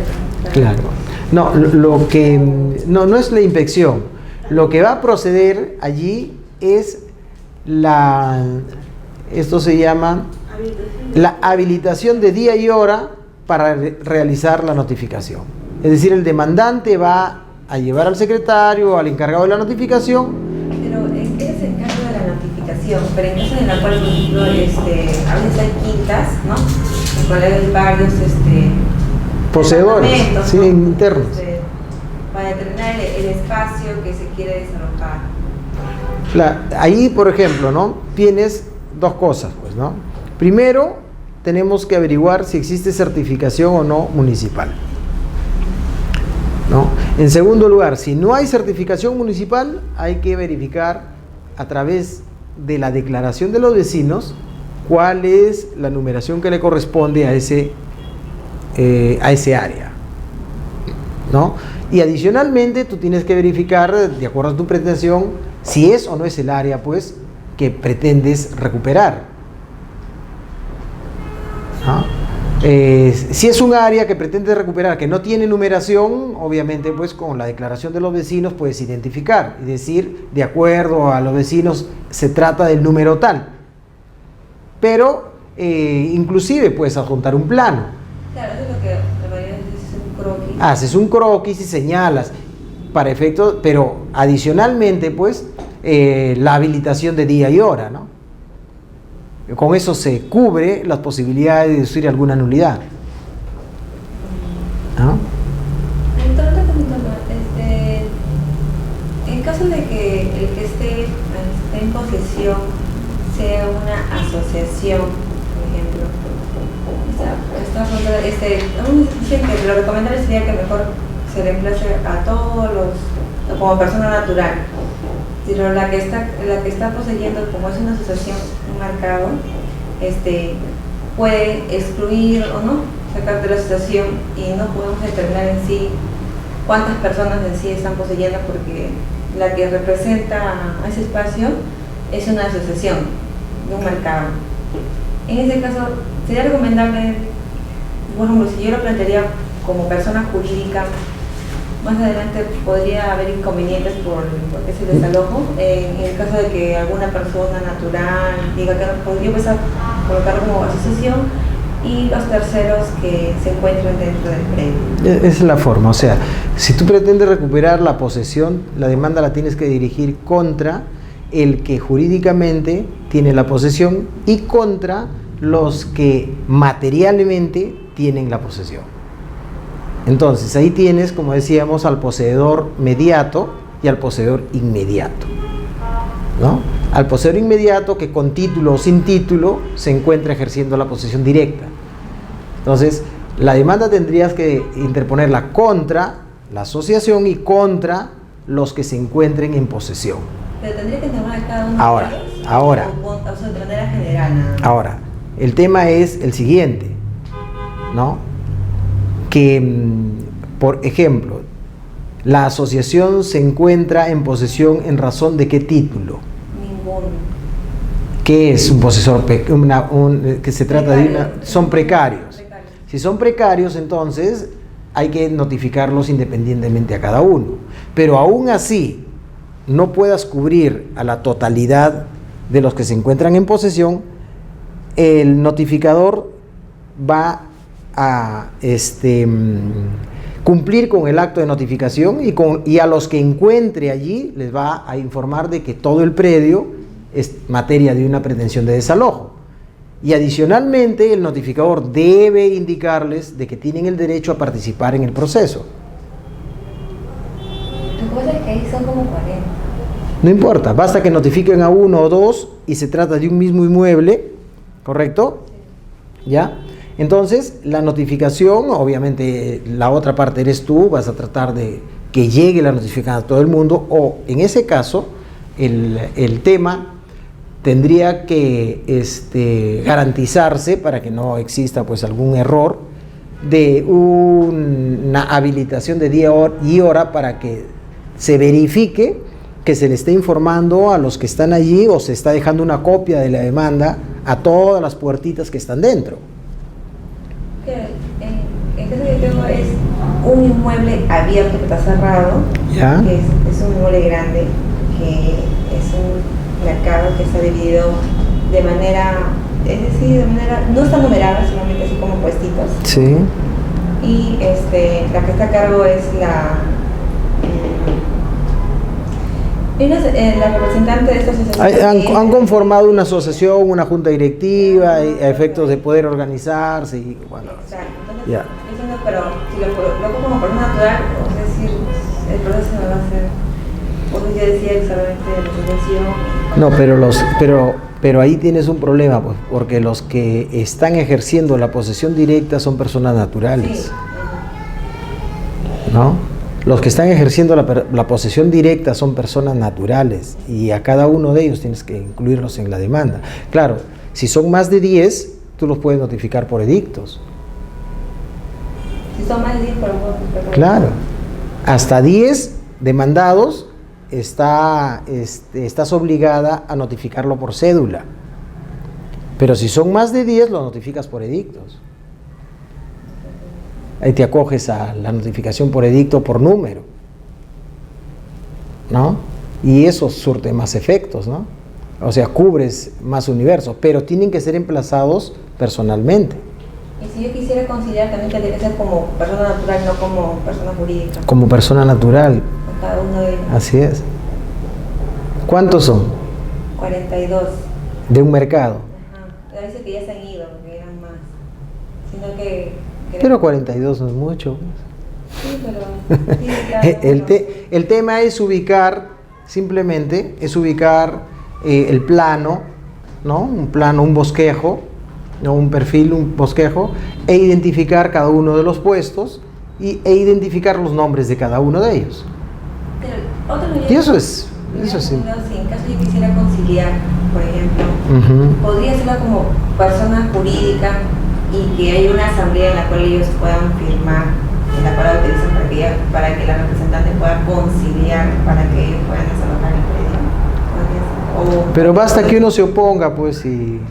Claro. No, lo que no es la inspección. Lo que va a proceder allí es esto se llama la habilitación de día y hora para realizar la notificación. Es decir, el demandante va a llevar al secretario o al encargado de la notificación. Pero ese es el caso de la notificación, pero en caso en la cual, por ejemplo, a veces hay quintas, ¿no? En cuales hay varios poseedores, sí, ¿no? internos. Para determinar el espacio que se quiere desalojar. Ahí, por ejemplo, ¿no? Tienes dos cosas, pues, ¿no? Primero, tenemos que averiguar si existe certificación o no municipal, ¿no? En segundo lugar, si no hay certificación municipal, hay que verificar a través de la declaración de los vecinos cuál es la numeración que le corresponde a ese área, ¿no? Y adicionalmente tú tienes que verificar, de acuerdo a tu pretensión, si es o no es el área, pues, que pretendes recuperar, ¿no? Si es un área que pretendes recuperar que no tiene numeración, obviamente, pues, con la declaración de los vecinos puedes identificar y decir, de acuerdo a los vecinos, se trata del número tal. Pero, inclusive, puedes adjuntar un plano. Claro, eso es lo que la mayoría dice, es un croquis. Haces un croquis y señalas para efecto, pero adicionalmente, pues, la habilitación de día y hora, ¿no? Con eso se cubre las posibilidades de deducir alguna nulidad, ¿no? Entonces, en caso de que el que esté en posesión sea una asociación, por ejemplo, dicen que lo recomendable sería que mejor se reemplace a todos los como persona natural, pero la que está poseyendo, como es una asociación, un marcado, puede excluir o no sacar de la asociación y no podemos determinar en sí cuántas personas en sí están poseyendo, porque la que representa a ese espacio es una asociación de un mercado. En ese caso, sería recomendable, por ejemplo, si yo lo plantearía como persona jurídica, más adelante podría haber inconvenientes por ese desalojo, en el caso de que alguna persona natural diga que no podría empezar a colocarlo como asociación y los terceros que se encuentren dentro del predio. Esa es la forma, o sea, si tú pretendes recuperar la posesión, la demanda la tienes que dirigir contra el que jurídicamente tiene la posesión y contra los que materialmente tienen la posesión. Entonces ahí tienes, como decíamos, al poseedor mediato y al poseedor inmediato, ¿no? Al poseedor inmediato que con título o sin título se encuentra ejerciendo la posesión directa. Entonces la demanda tendrías que interponerla contra la asociación y contra los que se encuentren en posesión. Pero tendría que interponer cada uno ahora, de ellos, ahora, o sea, de manera general, nada más. Ahora, el tema es el siguiente, ¿no? Que, por ejemplo, la asociación se encuentra en posesión en razón de qué título. Ninguno. ¿Qué es un posesor? Que se trata de una... Son precarios. Si son precarios, entonces hay que notificarlos independientemente a cada uno. Pero aún así, no puedas cubrir a la totalidad de los que se encuentran en posesión, el notificador va a cumplir con el acto de notificación y a los que encuentre allí les va a informar de que todo el predio es materia de una pretensión de desalojo. Y adicionalmente el notificador debe indicarles de que tienen el derecho a participar en el proceso. Lo que pasa es que ahí son como 40. No importa, basta que notifiquen a uno o dos y se trata de un mismo inmueble, ¿correcto? ¿Ya? Entonces, la notificación, obviamente la otra parte eres tú, vas a tratar de que llegue la notificación a todo el mundo, o en ese caso, el tema tendría que garantizarse para que no exista pues algún error de una habilitación de día y hora para que se verifique que se le esté informando a los que están allí o se está dejando una copia de la demanda a todas las puertitas que están dentro. El caso que tengo es un inmueble abierto que está cerrado, ¿ya? Que es un inmueble grande, que es un mercado que está dividido de manera, es decir, de manera, no está numerada, solamente así como puestitos. Sí. Y la que está a cargo es la representante de esta asociación. Han conformado una asociación, una junta directiva, a efectos de poder organizarse y bueno. Exacto. Entonces, Ya. pero si lo coloco como persona natural, es decir, el proceso no va a ser. Por eso yo decía que solamente la asociación. No, pero ahí tienes un problema, pues, porque los que están ejerciendo la posesión directa son personas naturales, Sí. ¿no? Los que están ejerciendo la posesión directa son personas naturales y a cada uno de ellos tienes que incluirlos en la demanda. Claro, si son más de 10, tú los puedes notificar por edictos. Si son más de 10, por favor. Claro, hasta 10 demandados estás obligada a notificarlo por cédula. Pero si son más de 10, lo notificas por edictos. Ahí te acoges a la notificación por edicto por número, ¿no? Y eso surte más efectos, ¿no? O sea, cubres más universos, pero tienen que ser emplazados personalmente. Y si yo quisiera conciliar, también tendría que ser como persona natural, no como persona jurídica. Como persona natural. Cada uno de ellos. Así es. ¿Cuántos son? 42. De un mercado. Ajá. Dice que ya se han ido, porque eran más. Sino que Pero 42 no es mucho. sí, pero sí, claro, El tema es ubicar, simplemente, el plano, ¿no? Un plano, un bosquejo, ¿no? Un perfil, un bosquejo, e identificar cada uno de los puestos e identificar los nombres de cada uno de ellos. Pero otro Y eso es simple. Si en caso yo quisiera conciliar, por ejemplo, podría hacerlo como persona jurídica y que haya una asamblea en la cual ellos puedan firmar, en la cual utilizan para que la representante pueda conciliar, para que ellos puedan desalojar el predio. Pero basta que uno se oponga, pues, y...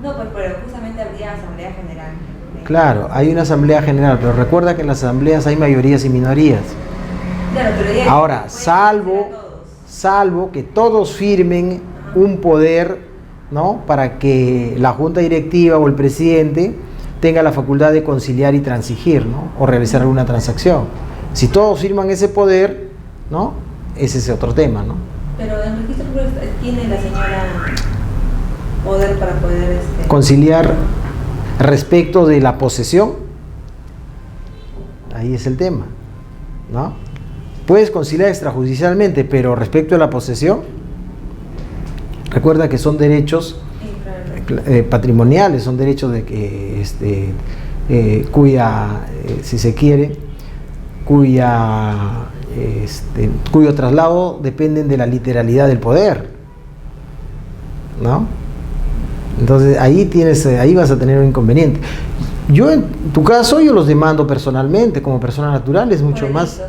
No, pues, pero justamente habría asamblea general. Claro, hay una asamblea general, pero recuerda que en las asambleas hay mayorías y minorías. Claro, pero ahora, salvo que todos firmen un poder, ¿no? Para que la junta directiva o el presidente tenga la facultad de conciliar y transigir, ¿no? O realizar alguna transacción. Si todos firman ese poder, ¿no? Ese es otro tema, ¿no? Pero en el registro público tiene la señora poder para poder conciliar respecto de la posesión. Ahí es el tema, ¿no? Puedes conciliar extrajudicialmente, pero respecto a la posesión, recuerda que son derechos patrimoniales, son derechos de que si se quiere, cuyo traslado dependen de la literalidad del poder, ¿no? Entonces ahí vas a tener un inconveniente. Yo en tu caso yo los demando personalmente como persona natural, es mucho más.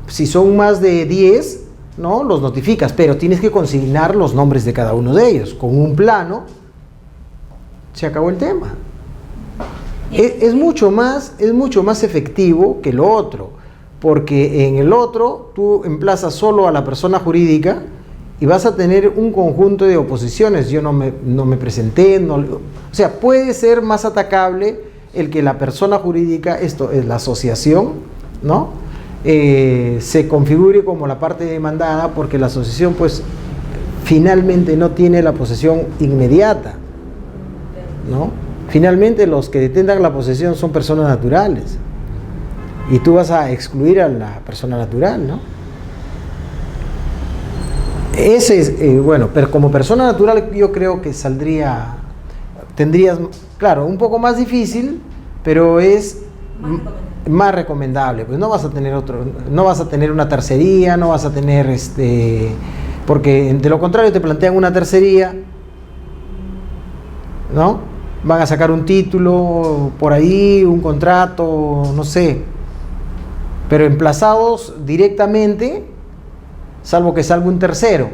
Si son más de 10, ¿no? Los notificas, pero tienes que consignar los nombres de cada uno de ellos. Con un plano se acabó el tema. Es mucho más efectivo que lo otro, porque en el otro tú emplazas solo a la persona jurídica y vas a tener un conjunto de oposiciones. Yo no me presenté, o sea, puede ser más atacable el que la persona jurídica, esto es la asociación, ¿no? Se configure como la parte demandada, porque la asociación pues finalmente no tiene la posesión inmediata, ¿no? Finalmente los que detengan la posesión son personas naturales y tú vas a excluir a la persona natural, ¿no? Ese es, bueno, pero como persona natural yo creo que saldría tendrías, claro, un poco más difícil, pero es más recomendable. Pues no vas a tener no vas a tener una tercería, no vas a tener porque de lo contrario te plantean una tercería, ¿no? Van a sacar un título por ahí, un contrato, no sé, pero emplazados directamente, salvo que salga un tercero,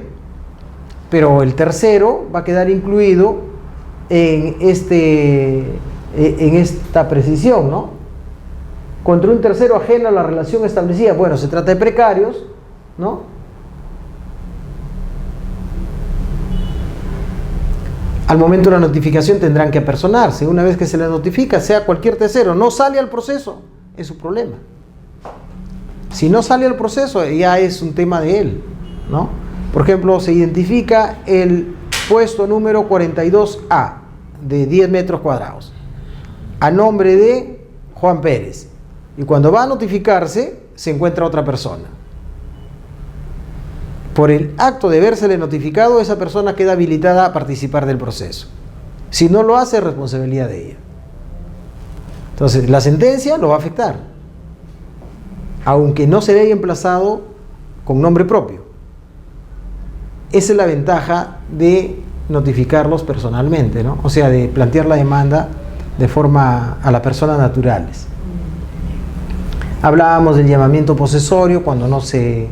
pero el tercero va a quedar incluido en esta precisión, ¿no? Contra un tercero ajeno a la relación establecida. Bueno, se trata de precarios, ¿no? Al momento de la notificación tendrán que apersonarse. Una vez que se les notifica, sea cualquier tercero, no sale al proceso, es su problema. Si no sale al proceso, ya es un tema de él, ¿no? Por ejemplo, se identifica el puesto número 42A de 10 metros cuadrados a nombre de Juan Pérez. Y cuando va a notificarse, se encuentra otra persona. Por el acto de vérsele notificado, esa persona queda habilitada a participar del proceso. Si no lo hace, es responsabilidad de ella. Entonces, la sentencia lo va a afectar, aunque no se le haya emplazado con nombre propio. Esa es la ventaja de notificarlos personalmente, ¿no? O sea, de plantear la demanda de forma a las personas naturales. Hablábamos del llamamiento posesorio cuando no se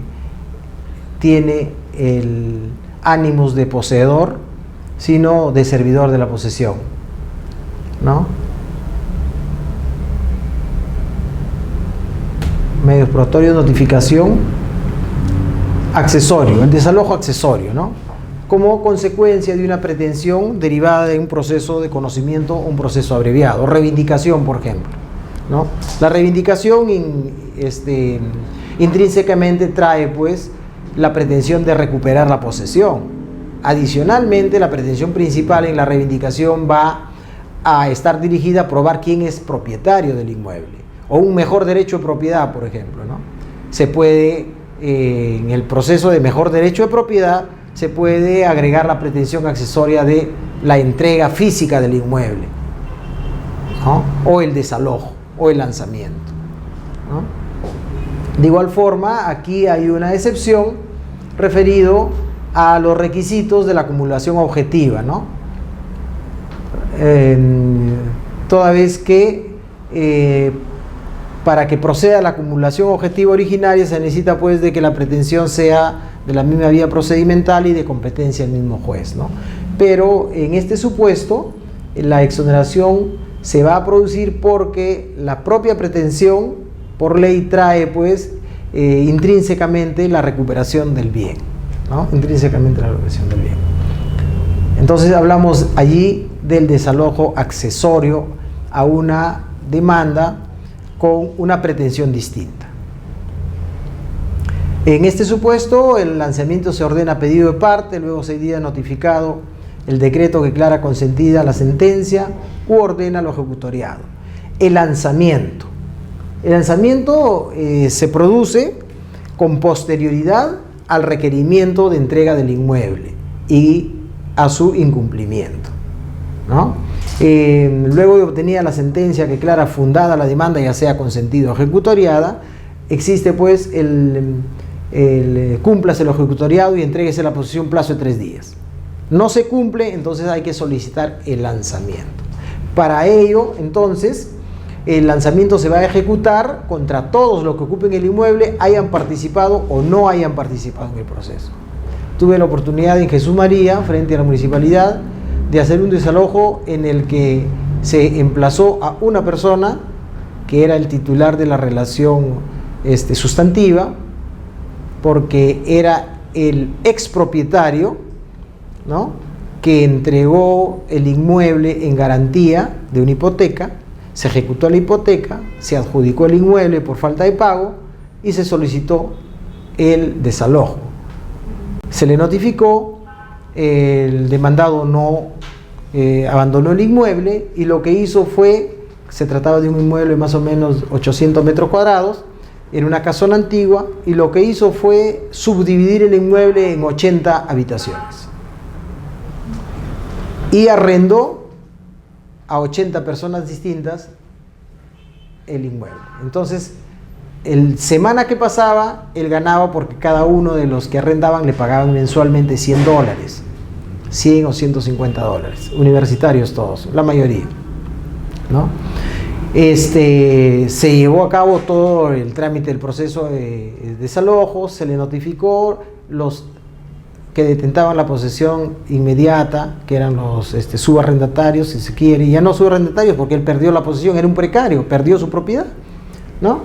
tiene el ánimos de poseedor, sino de servidor de la posesión, ¿no? Medios probatorios, notificación, accesorio, el desalojo accesorio, ¿no? Como consecuencia de una pretensión derivada de un proceso de conocimiento, un proceso abreviado, reivindicación, por ejemplo, ¿no? La reivindicación intrínsecamente trae, pues, la pretensión de recuperar la posesión. Adicionalmente, la pretensión principal en la reivindicación va a estar dirigida a probar quién es propietario del inmueble, o un mejor derecho de propiedad, por ejemplo, ¿no? Se puede, en el proceso de mejor derecho de propiedad, se puede agregar la pretensión accesoria de la entrega física del inmueble, ¿no? O el desalojo, o el lanzamiento, ¿no? De igual forma, aquí hay una excepción referido a los requisitos de la acumulación objetiva, ¿no? Toda vez que para que proceda la acumulación objetiva originaria se necesita, pues, de que la pretensión sea de la misma vía procedimental y de competencia del mismo juez, ¿no? Pero en este supuesto, la exoneración se va a producir porque la propia pretensión por ley trae, pues, intrínsecamente la recuperación del bien, ¿no? Intrínsecamente la recuperación del bien. Entonces hablamos allí del desalojo accesorio a una demanda con una pretensión distinta. En este supuesto, el lanzamiento se ordena a pedido de parte, luego sería notificado el decreto que declara consentida la sentencia u ordena lo ejecutoriado. El lanzamiento. El lanzamiento se produce con posterioridad al requerimiento de entrega del inmueble y a su incumplimiento, ¿no? Luego de obtenida la sentencia que declara fundada la demanda, ya sea consentida o ejecutoriada, existe, pues, cúmplase lo ejecutoriado y entréguese la posesión plazo de 3 días. No se cumple, entonces hay que solicitar el lanzamiento. Para ello, entonces, el lanzamiento se va a ejecutar contra todos los que ocupen el inmueble, hayan participado o no hayan participado en el proceso. Tuve la oportunidad en Jesús María, frente a la municipalidad, de hacer un desalojo en el que se emplazó a una persona que era el titular de la relación sustantiva, porque era el expropietario, ¿no?, que entregó el inmueble en garantía de una hipoteca. Se ejecutó la hipoteca, se adjudicó el inmueble por falta de pago y se solicitó el desalojo. Se le notificó, el demandado no abandonó el inmueble y lo que hizo fue, se trataba de un inmueble de más o menos 800 metros cuadrados, era una casona antigua, y lo que hizo fue subdividir el inmueble en 80 habitaciones y arrendó a 80 personas distintas el inmueble. Entonces, el semana que pasaba, él ganaba porque cada uno de los que arrendaban le pagaban mensualmente $100, 100 o $150, universitarios todos, la mayoría, ¿no? Se llevó a cabo todo el trámite del proceso de desalojo, se le notificó los que detentaban la posesión inmediata, que eran los subarrendatarios, si se quiere, y ya no subarrendatarios porque él perdió la posesión, era un precario, perdió su propiedad, ¿no?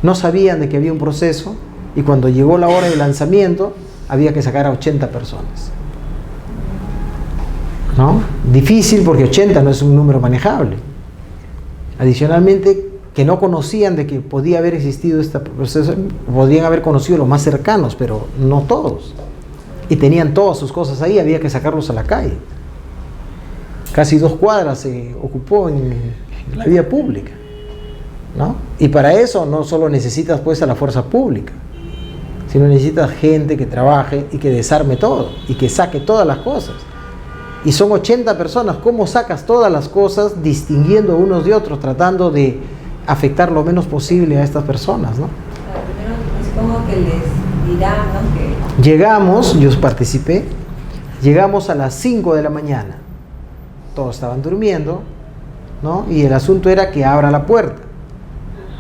No sabían de que había un proceso y cuando llegó la hora de lanzamiento había que sacar a 80 personas, ¿no? Difícil porque 80 no es un número manejable. Adicionalmente, que no conocían de que podía haber existido este proceso, podrían haber conocido los más cercanos, pero no todos. Y tenían todas sus cosas ahí, había que sacarlos a la calle. Casi 2 cuadras se ocupó en la vía pública, ¿no? Y para eso no solo necesitas pues a la fuerza pública, sino necesitas gente que trabaje y que desarme todo y que saque todas las cosas. Y son 80 personas, ¿cómo sacas todas las cosas distinguiendo unos de otros, tratando de afectar lo menos posible a estas personas, ¿no? Primero supongo que les dirán, ¿no? Que llegamos, yo participé, llegamos a las 5 de la mañana, todos estaban durmiendo, ¿no? Y el asunto era que abra la puerta,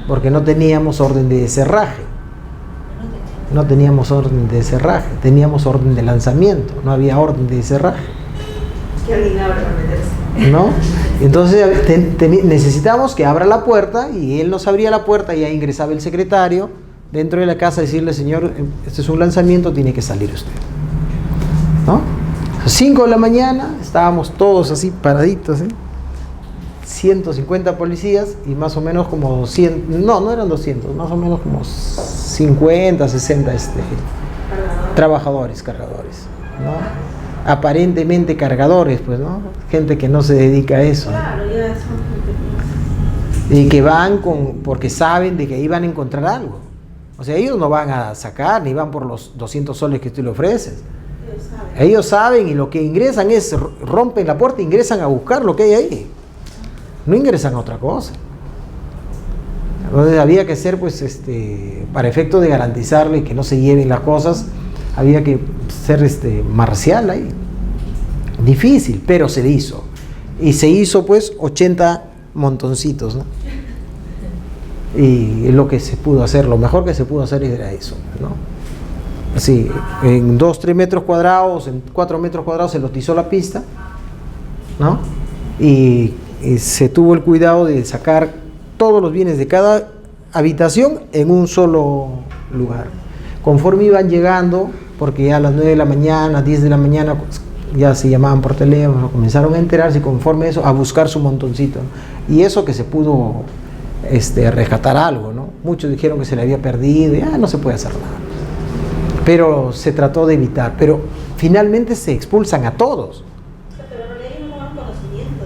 porque no teníamos orden de cerraje. No teníamos orden de cerraje, teníamos orden de lanzamiento, no había orden de cerraje. que alguien abra para meterse. ¿No? Entonces necesitamos que abra la puerta y él nos abría la puerta y ahí ingresaba el secretario dentro de la casa a decirle, señor, este es un lanzamiento, tiene que salir usted, ¿no? A las 5 de la mañana estábamos todos así paraditos, ¿eh? 150 policías y más o menos como 200, no eran 200, más o menos como 50, 60 trabajadores, cargadores, ¿no? Aparentemente cargadores, pues, ¿no? Gente que no se dedica a eso. Claro, ya son gente. Y que van porque saben de que ahí van a encontrar algo. O sea, ellos no van a sacar ni van por los 200 soles que tú le ofreces. Ellos saben y lo que ingresan es, rompen la puerta e ingresan a buscar lo que hay ahí. No ingresan a otra cosa. Entonces había que ser, pues, para efecto de garantizarle que no se lleven las cosas, había que ser marcial ahí. Difícil, pero se hizo. Y se hizo, pues, 80 montoncitos, ¿no? Y lo que se pudo hacer, lo mejor que se pudo hacer era eso, ¿no? Así, en 2-3 metros cuadrados, en 4 metros cuadrados se lotizó la pista, ¿no? Y se tuvo el cuidado de sacar todos los bienes de cada habitación en un solo lugar. Conforme iban llegando, porque ya a las 9 de la mañana, 10 de la mañana, ya se llamaban por teléfono, comenzaron a enterarse y conforme eso, a buscar su montoncito, ¿no? Y eso que se pudo rescatar algo, ¿no? Muchos dijeron que se le había perdido, y no se puede hacer nada. Pero se trató de evitar, pero finalmente se expulsan a todos. Pero en realidad no dan conocimiento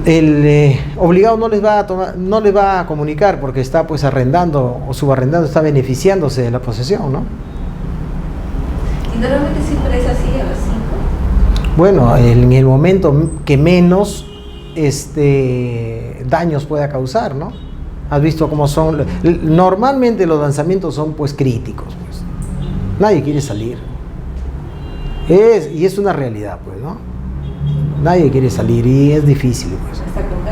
de eso. El obligado no les va a comunicar porque está pues arrendando o subarrendando, está beneficiándose de la posesión, ¿no? ¿Y normalmente siempre es así a las 5? Bueno, en el momento que menos daños pueda causar, ¿no? Has visto cómo son. Normalmente los lanzamientos son pues críticos, pues. Nadie quiere salir. Y es una realidad, pues, ¿no? Nadie quiere salir y es difícil, pues. Hasta con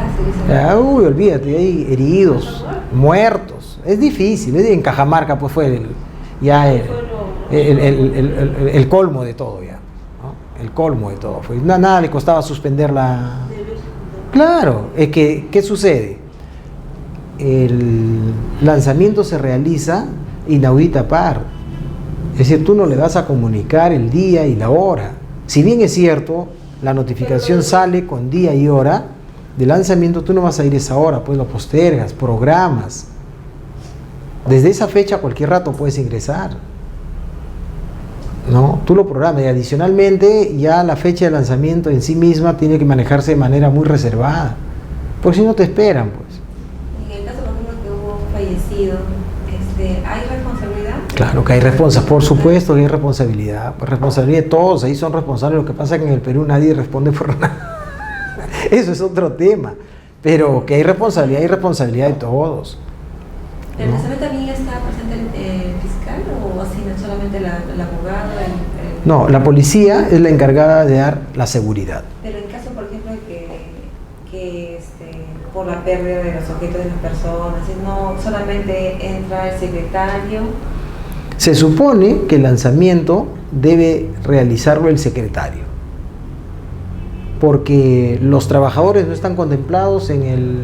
gas. Uy, olvídate, hay heridos, muertos. Es difícil. En Cajamarca pues fue el colmo de todo ya, ¿no? El colmo de todo. Nada le costaba suspender la... Claro, ¿qué sucede? El lanzamiento se realiza inaudita par. Es decir, tú no le vas a comunicar el día y la hora. Si bien es cierto, la notificación sale con día y hora de lanzamiento, tú no vas a ir esa hora, pues lo postergas, programas. Desde esa fecha, cualquier rato puedes ingresar, ¿no? Tú lo programas y adicionalmente ya la fecha de lanzamiento en sí misma tiene que manejarse de manera muy reservada, porque si no te esperan, pues. En el caso, por ejemplo, que hubo un fallecido, ¿hay responsabilidad? Claro que hay responsabilidad, por supuesto que hay responsabilidad, pues responsabilidad de todos, ahí son responsables. Lo que pasa es que en el Perú nadie responde por nada. Eso es otro tema. Pero que hay responsabilidad de todos. ¿El lanzamiento también está presente el fiscal o así no solamente el abogado? No, la policía es la encargada de dar la seguridad. Pero en caso, por ejemplo, que por la pérdida de los objetos de las personas, no solamente entra el secretario. Se supone que el lanzamiento debe realizarlo el secretario, porque los trabajadores no están contemplados en el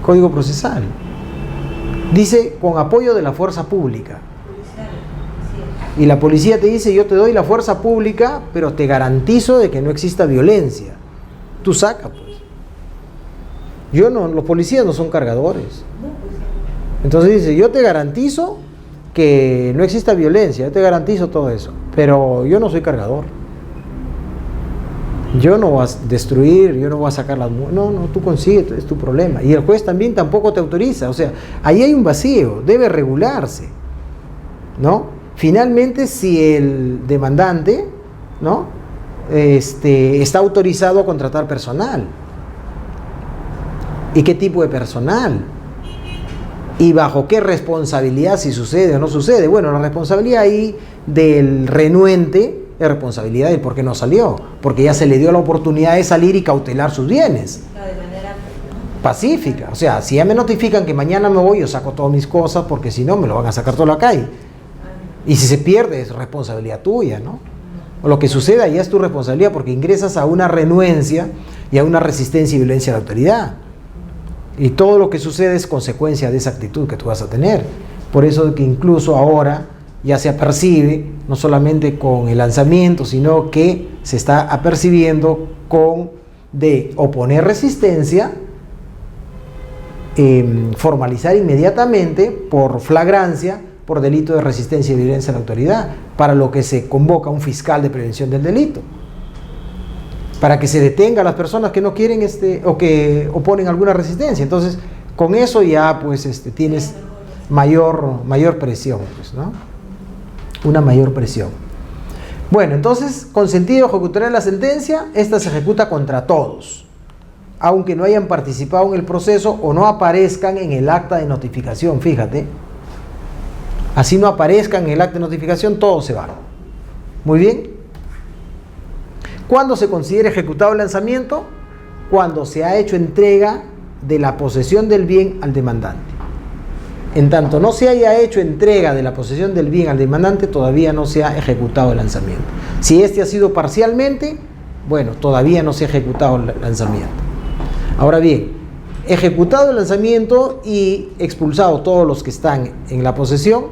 Código Procesal. Dice con apoyo de la fuerza pública. Y la policía te dice, yo te doy la fuerza pública, pero te garantizo de que no exista violencia. Tú saca, pues. Los policías no son cargadores. Entonces dice, yo te garantizo que no exista violencia, yo te garantizo todo eso, pero yo no soy cargador. Yo no voy a destruir, yo no voy a sacar las... No, tú consigues, es tu problema. Y el juez también tampoco te autoriza. O sea, ahí hay un vacío, debe regularse, ¿no? Finalmente, si el demandante, ¿no? Está autorizado a contratar personal. ¿Y qué tipo de personal? ¿Y bajo qué responsabilidad, si sucede o no sucede? Bueno, la responsabilidad ahí del renuente es responsabilidad de por qué no salió, porque ya se le dio la oportunidad de salir y cautelar sus bienes. De manera pacífica. O sea, si ya me notifican que mañana me voy, yo saco todas mis cosas, porque si no me lo van a sacar todo a la calle. Y si se pierde, es responsabilidad tuya, ¿no? O lo que suceda ya es tu responsabilidad, porque ingresas a una renuencia y a una resistencia y violencia a la autoridad. Y todo lo que sucede es consecuencia de esa actitud que tú vas a tener. Por eso que incluso ahora ya se apercibe, no solamente con el lanzamiento, sino que se está apercibiendo con de oponer resistencia, formalizar inmediatamente por flagrancia, por delito de resistencia y violencia a la autoridad, para lo que se convoca un fiscal de prevención del delito, para que se detenga a las personas que no quieren o que oponen alguna resistencia. Entonces, con eso ya pues tienes mayor presión, pues, ¿no? Una mayor presión. Bueno, entonces, con sentido ejecutoria de la sentencia, esta se ejecuta contra todos, aunque no hayan participado en el proceso o no aparezcan en el acta de notificación. Fíjate, así no aparezcan en el acta de notificación, todos se van. Muy bien. ¿Cuándo se considera ejecutado el lanzamiento? Cuando se ha hecho entrega de la posesión del bien al demandante. En tanto no se haya hecho entrega de la posesión del bien al demandante, todavía no se ha ejecutado el lanzamiento. Si este ha sido parcialmente, bueno, todavía no se ha ejecutado el lanzamiento. Ahora bien, ejecutado el lanzamiento y expulsado todos los que están en la posesión,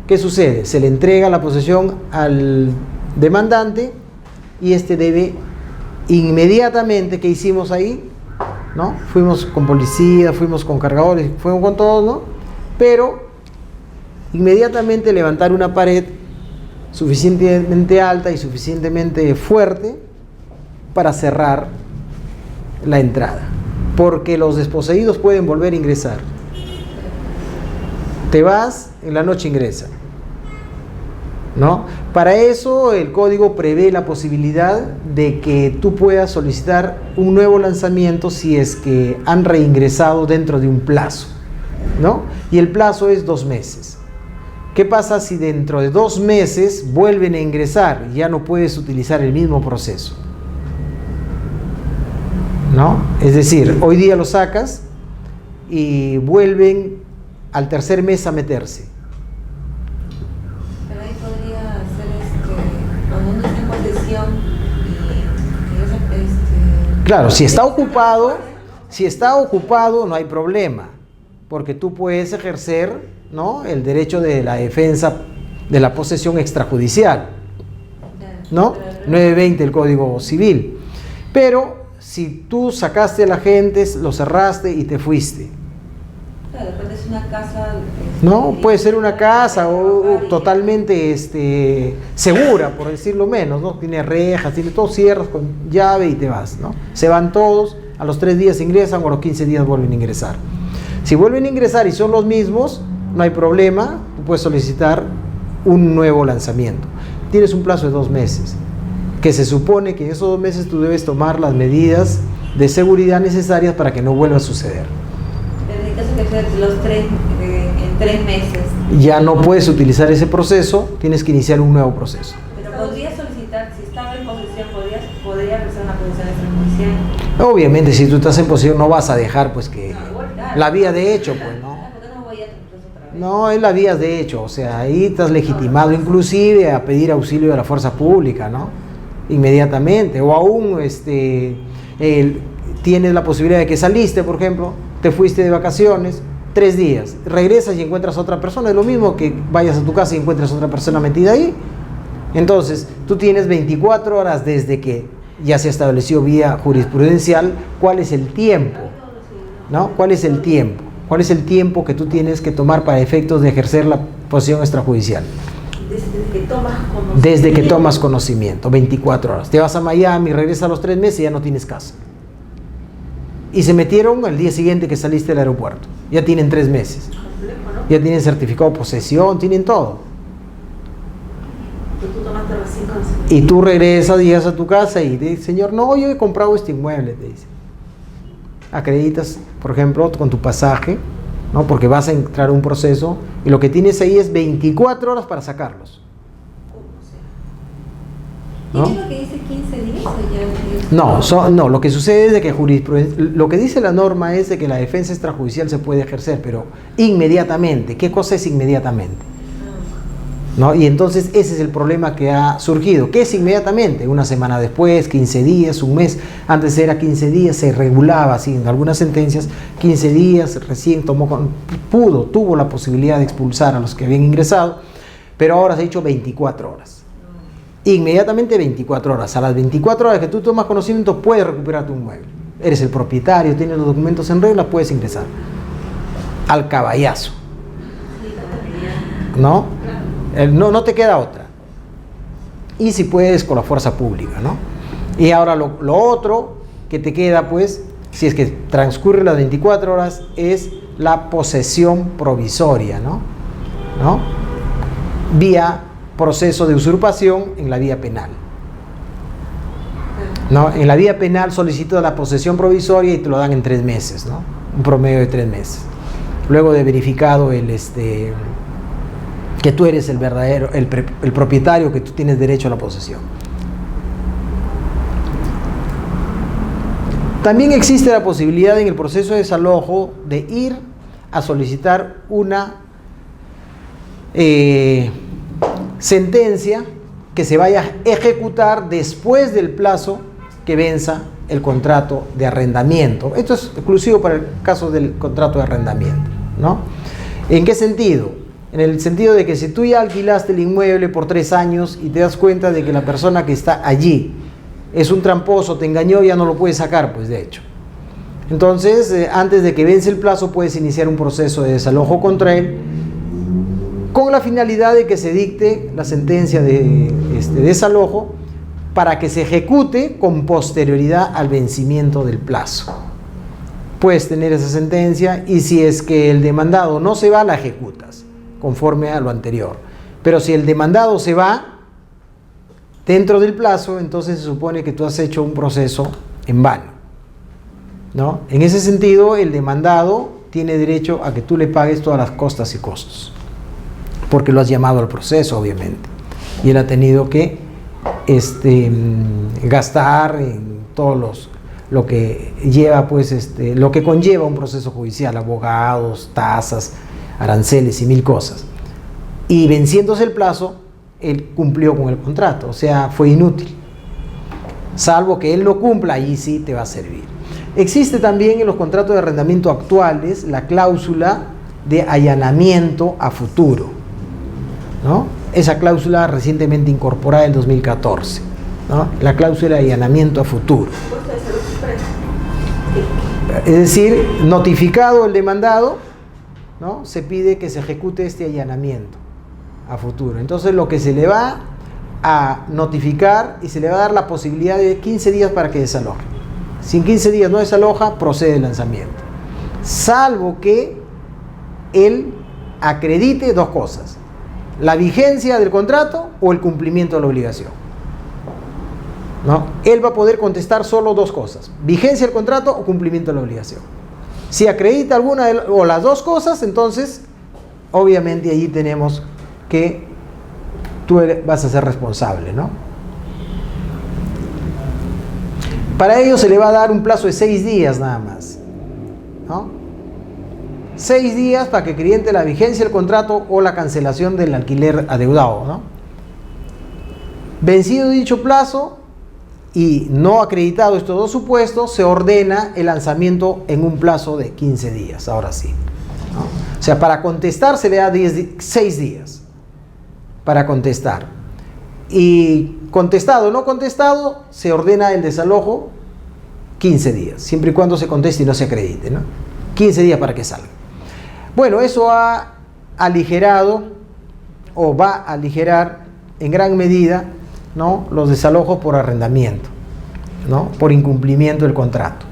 ¿qué sucede? Se le entrega la posesión al demandante y este debe inmediatamente, ¿qué hicimos ahí? ¿No? Fuimos con policía, fuimos con cargadores, fuimos con todos, ¿no? Pero inmediatamente levantar una pared suficientemente alta y suficientemente fuerte para cerrar la entrada, porque los desposeídos pueden volver a ingresar. Te vas, en la noche ingresa, ¿no? Para eso el código prevé la posibilidad de que tú puedas solicitar un nuevo lanzamiento si es que han reingresado dentro de un plazo, ¿no? Y el plazo es 2 meses. ¿Qué pasa si dentro de 2 meses vuelven a ingresar y ya no puedes utilizar el mismo proceso? ¿No? Es decir, hoy día lo sacas y vuelven al 3er mes a meterse. Pero ahí podría ser cuando uno está en posesión y Claro, si está ocupado no hay problema, porque tú puedes ejercer, ¿no?, el derecho de la defensa de la posesión extrajudicial, ¿no? 920 del Código Civil. Pero si tú sacaste a la gente, lo cerraste y te fuiste. Claro, después es una casa. No, puede ser una casa o totalmente segura, por decirlo menos, ¿no? Tiene rejas, tiene todo, cierras con llave y te vas, ¿no? Se van todos, a los 3 días ingresan o a los 15 días vuelven a ingresar. Si vuelven a ingresar y son los mismos, no hay problema, tú puedes solicitar un nuevo lanzamiento. Tienes un plazo de 2 meses, que se supone que en esos 2 meses tú debes tomar las medidas de seguridad necesarias para que no vuelva a suceder. Pero en caso que sea en 3 meses. Ya no puedes utilizar ese proceso, tienes que iniciar un nuevo proceso. Pero podría solicitar, si estaba en posesión, podría empezar una posesión extrajudicial. Obviamente, si tú estás en posesión no vas a dejar pues que Claro. la vía de hecho, pues, ¿no? ¿Por qué no voy a tu proceso otra vez? No, es la vía de hecho, o sea, ahí estás legitimado inclusive a pedir auxilio de la fuerza pública, ¿no? Inmediatamente, o aún tienes la posibilidad de que saliste, por ejemplo, te fuiste de vacaciones, 3 días, regresas y encuentras a otra persona, es lo mismo que vayas a tu casa y encuentres a otra persona metida ahí. Entonces, tú tienes 24 horas desde que ya se estableció vía jurisprudencial, ¿cuál es el tiempo? ¿No? ¿Cuál es el tiempo? ¿Cuál es el tiempo que tú tienes que tomar para efectos de ejercer la posesión extrajudicial? Desde que tomas conocimiento, 24 horas. Te vas a Miami, regresas a los 3 meses y ya no tienes casa. Y se metieron al día siguiente que saliste del aeropuerto. Ya tienen 3 meses. Ya tienen certificado de posesión, tienen todo. Y tú regresas, llegas a tu casa y dices, señor, no, yo he comprado este inmueble, te dice. Acreditas, por ejemplo, con tu pasaje, ¿no? Porque vas a entrar a un proceso y lo que tienes ahí es 24 horas para sacarlos. ¿Y ¿No? qué es lo que dice 15 días o ya? No, lo que sucede es de que lo que dice la norma es de que la defensa extrajudicial se puede ejercer, pero inmediatamente. ¿Qué cosa es inmediatamente? ¿No? Y entonces ese es el problema que ha surgido. ¿Qué es inmediatamente? Una semana después, 15 días, un mes. Antes era 15 días, se regulaba así en algunas sentencias. 15 días, recién tuvo la posibilidad de expulsar a los que habían ingresado, pero ahora se ha hecho 24 horas. Inmediatamente 24 horas. A las 24 horas que tú tomas conocimiento puedes recuperar tu inmueble. Eres el propietario, tienes los documentos en regla, puedes ingresar. Al caballazo. ¿No? No te queda otra. Y si puedes con la fuerza pública, ¿no? Y ahora lo otro que te queda, pues, si es que transcurre las 24 horas, es la posesión provisoria, ¿no? Vía proceso de usurpación en la vía penal. ¿No? En la vía penal solicitas la posesión provisoria y te lo dan en 3 meses, ¿no? Un promedio de 3 meses. Luego de verificado que tú eres el verdadero, el propietario, que tú tienes derecho a la posesión. También existe la posibilidad en el proceso de desalojo de ir a solicitar una sentencia que se vaya a ejecutar después del plazo que venza el contrato de arrendamiento. Esto es exclusivo para el caso del contrato de arrendamiento, ¿no? ¿En qué sentido? En el sentido de que si tú ya alquilaste el inmueble por 3 años y te das cuenta de que la persona que está allí es un tramposo, te engañó, ya no lo puedes sacar, pues de hecho. Entonces, antes de que vence el plazo, puedes iniciar un proceso de desalojo contra él, con la finalidad de que se dicte la sentencia de desalojo para que se ejecute con posterioridad al vencimiento del plazo. Puedes tener esa sentencia y si es que el demandado no se va, la ejecutas conforme a lo anterior. Pero si el demandado se va dentro del plazo, entonces se supone que tú has hecho un proceso en vano, ¿no? En ese sentido, el demandado tiene derecho a que tú le pagues todas las costas y costos, porque lo has llamado al proceso, obviamente, y él ha tenido que gastar en todos lo que lleva, pues, lo que conlleva un proceso judicial, abogados, tasas, aranceles y 1000 cosas. Y venciéndose el plazo, él cumplió con el contrato, o sea, fue inútil. Salvo que él no cumpla, ahí sí te va a servir. Existe también en los contratos de arrendamiento actuales la cláusula de allanamiento a futuro, ¿no? Esa cláusula recientemente incorporada en 2014, ¿no? La cláusula de allanamiento a futuro. Es decir, notificado el demandado, ¿no? Se pide que se ejecute este allanamiento a futuro. Entonces lo que se le va a notificar y se le va a dar la posibilidad de 15 días para que desaloje. Si en 15 días no desaloja, procede el lanzamiento. Salvo que él acredite 2 cosas: la vigencia del contrato o el cumplimiento de la obligación. ¿no? Él va a poder contestar solo dos cosas: vigencia del contrato o cumplimiento de la obligación. Si acredita alguna o las dos cosas, entonces obviamente allí tenemos que tú vas a ser responsable, ¿no? Para ello se le va a dar un plazo de 6 días nada más, ¿no? 6 días para que acredite la vigencia del contrato o la cancelación del alquiler adeudado, ¿no? Vencido dicho plazo y no acreditado estos dos supuestos, se ordena el lanzamiento en un plazo de 15 días, ahora sí, ¿no? O sea, para contestar se le da 6 días para contestar. Y contestado o no contestado, se ordena el desalojo 15 días, siempre y cuando se conteste y no se acredite, ¿no? 15 días para que salga. Bueno, eso ha aligerado o va a aligerar en gran medida, ¿no?, los desalojos por arrendamiento, ¿no?, por incumplimiento del contrato.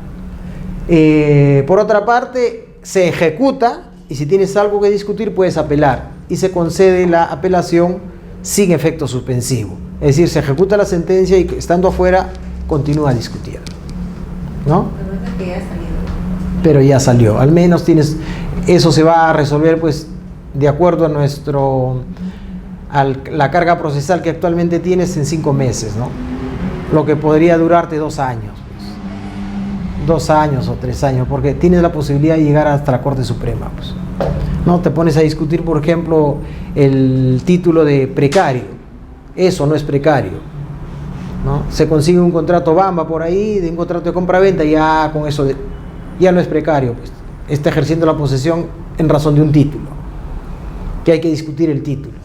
Por otra parte, se ejecuta y si tienes algo que discutir puedes apelar y se concede la apelación sin efecto suspensivo. Es decir, se ejecuta la sentencia y estando afuera continúa discutiendo, ¿no? Pero ya salió. Al menos tienes, eso se va a resolver pues de acuerdo a la carga procesal que actualmente tienes en 5 meses, ¿no? Lo que podría durarte 2 años, pues. 2 años o 3 años, porque tienes la posibilidad de llegar hasta la Corte Suprema, pues. No te pones a discutir, por ejemplo, el título de precario. Eso no es precario, ¿no? Se consigue un contrato Bamba por ahí, de un contrato de compra-venta, ya con eso ya no es precario, pues. Está ejerciendo la posesión en razón de un título, que hay que discutir el título.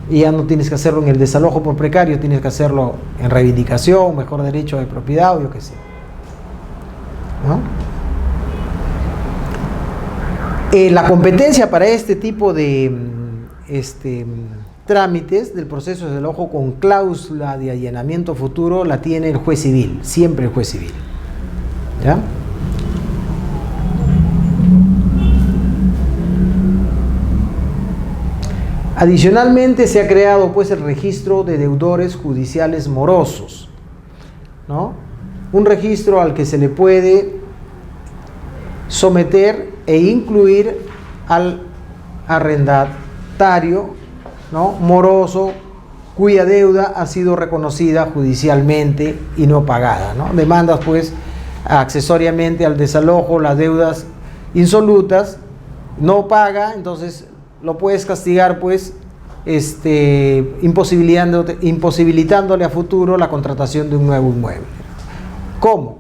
Y ya no tienes que hacerlo en el desalojo por precario, tienes que hacerlo en reivindicación, mejor derecho de propiedad o yo qué sé, ¿no? La competencia para este tipo de trámites del proceso de desalojo con cláusula de allanamiento futuro la tiene el juez civil, siempre el juez civil, ¿ya? Adicionalmente se ha creado pues el registro de deudores judiciales morosos, ¿no? Un registro al que se le puede someter e incluir al arrendatario, ¿no?, moroso cuya deuda ha sido reconocida judicialmente y no pagada, ¿no? Demandas pues accesoriamente al desalojo, las deudas insolutas, no paga, entonces lo puedes castigar pues imposibilitándole a futuro la contratación de un nuevo inmueble. ¿Cómo?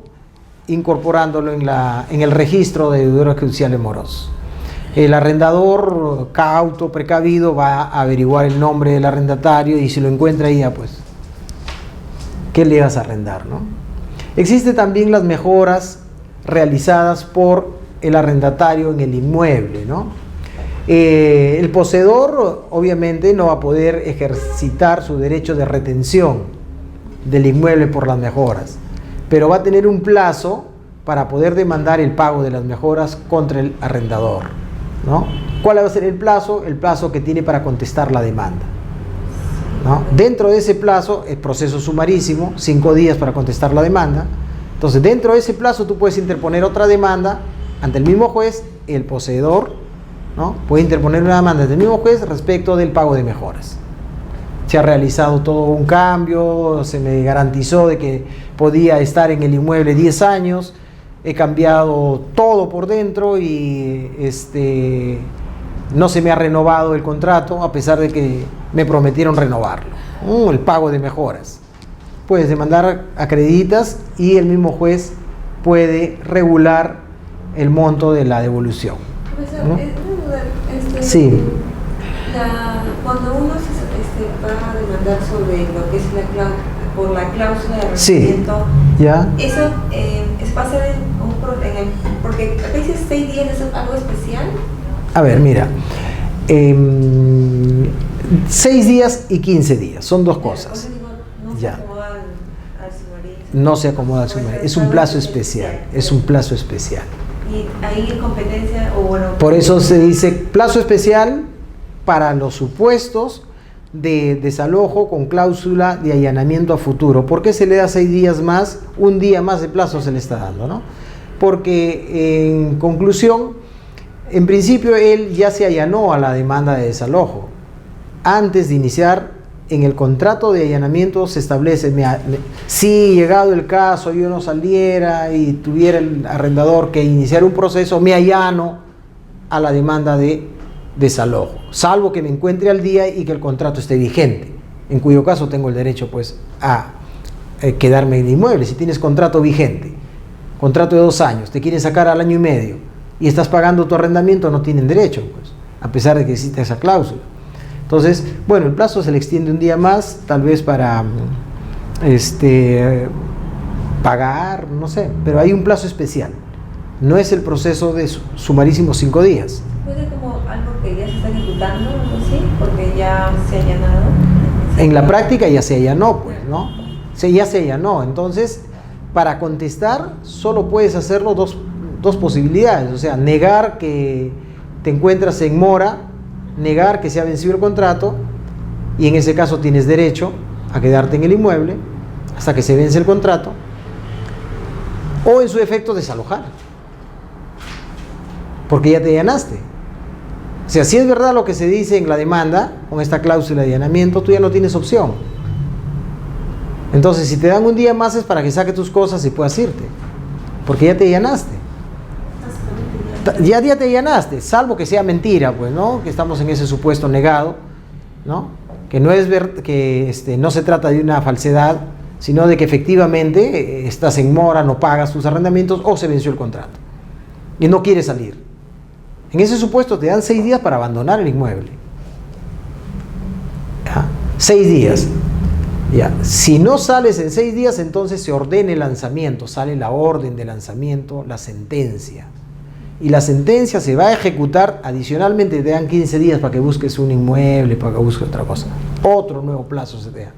Incorporándolo en el registro de deudores judiciales morosos. El arrendador cauto, precavido, va a averiguar el nombre del arrendatario y si lo encuentra ahí, ya pues, ¿qué le vas a arrendar, no? Existen también las mejoras realizadas por el arrendatario en el inmueble, ¿no? El poseedor obviamente no va a poder ejercitar su derecho de retención del inmueble por las mejoras, pero va a tener un plazo para poder demandar el pago de las mejoras contra el arrendador, ¿no? ¿Cuál va a ser el plazo? El plazo que tiene para contestar la demanda, ¿no? Dentro de ese plazo, el proceso sumarísimo, 5 días para contestar la demanda. Entonces, dentro de ese plazo tú puedes interponer otra demanda ante el mismo juez, el poseedor, ¿no?, puede interponer una demanda ante el mismo juez respecto del pago de mejoras. Se ha realizado todo un cambio, se me garantizó de que podía estar en el inmueble 10 años, he cambiado todo por dentro y no se me ha renovado el contrato a pesar de que me prometieron renovarlo. El pago de mejoras. Puedes demandar, acreditas y el mismo juez puede regular el monto de la devolución. Profesor, sí. Cuando uno va a demandar sobre lo que es por la cláusula de arrendamiento, sí, ¿ya? ¿eso es pasar porque a veces 6 días es algo especial? A ver, mira, 6 días y 15 días, son dos cosas. No se acomoda al sumarín. No se acomoda al sumarín, es un plazo especial, es un plazo especial. Y ahí en competencia, o bueno... Por eso se dice plazo especial para los supuestos de desalojo con cláusula de allanamiento a futuro. ¿Por qué se le da 6 días más? Un día más de plazo se le está dando, ¿no? Porque en conclusión, en principio él ya se allanó a la demanda de desalojo. Antes de iniciar, en el contrato de allanamiento se establece, si llegado el caso yo no saliera y tuviera el arrendador que iniciar un proceso, me allano a la demanda de desalojo, salvo que me encuentre al día y que el contrato esté vigente, en cuyo caso tengo el derecho pues a quedarme en el inmueble. Si tienes contrato vigente, contrato de 2 años, te quieren sacar al año y medio y estás pagando tu arrendamiento, no tienen derecho, pues, a pesar de que existe esa cláusula. Entonces, bueno, el plazo se le extiende un día más, tal vez para pagar, no sé, pero hay un plazo especial. No es el proceso de sumarísimo 5 días. ¿Puede como algo que ya se está ejecutando, algo así? Porque ya se ha allanado. En la práctica ya se allanó, pues, ¿no? Ya se allanó. Entonces, para contestar, solo puedes hacerlo dos posibilidades. O sea, negar que te encuentras en mora, negar que se ha vencido el contrato, y en ese caso tienes derecho a quedarte en el inmueble hasta que se vence el contrato, o en su efecto desalojar, porque ya te allanaste. O sea, si es verdad lo que se dice en la demanda, con esta cláusula de allanamiento, tú ya no tienes opción. Entonces, si te dan un día más es para que saques tus cosas y puedas irte, porque ya te allanaste. Ya te allanaste, salvo que sea mentira, pues, ¿no? Que estamos en ese supuesto negado, ¿no? Que no es que no se trata de una falsedad, sino de que efectivamente estás en mora, no pagas tus arrendamientos o se venció el contrato y no quieres salir. En ese supuesto te dan 6 días para abandonar el inmueble. ¿Ya? 6 días. Ya. Si no sales en 6 días, entonces se ordena el lanzamiento, sale la orden de lanzamiento, la sentencia. Y la sentencia se va a ejecutar, adicionalmente te dan 15 días para que busques un inmueble, para que busques otra cosa. Otro nuevo plazo se te da,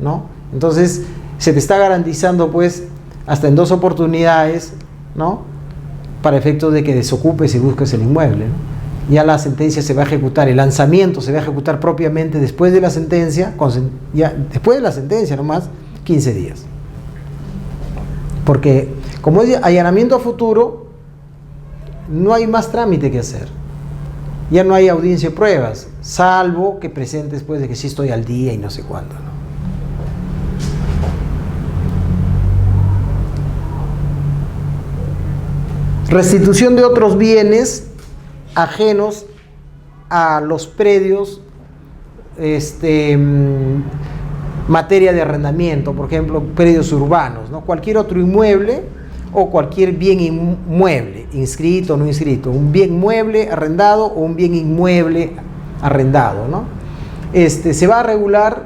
¿no? Entonces, se te está garantizando, pues, hasta en 2 oportunidades, ¿no? Para efectos de que desocupes y busques el inmueble, ¿no? Ya la sentencia se va a ejecutar, el lanzamiento se va a ejecutar propiamente después de la sentencia, después de la sentencia nomás, 15 días. Porque, como es allanamiento a futuro, no hay más trámite que hacer. Ya no hay audiencia de pruebas, salvo que presentes después de que sí estoy al día y no sé cuándo, ¿no? Restitución de otros bienes ajenos a los predios, materia de arrendamiento, por ejemplo, predios urbanos, ¿no? Cualquier otro inmueble o cualquier bien inmueble, inscrito o no inscrito, un bien mueble arrendado o un bien inmueble arrendado, ¿no? Se va a regular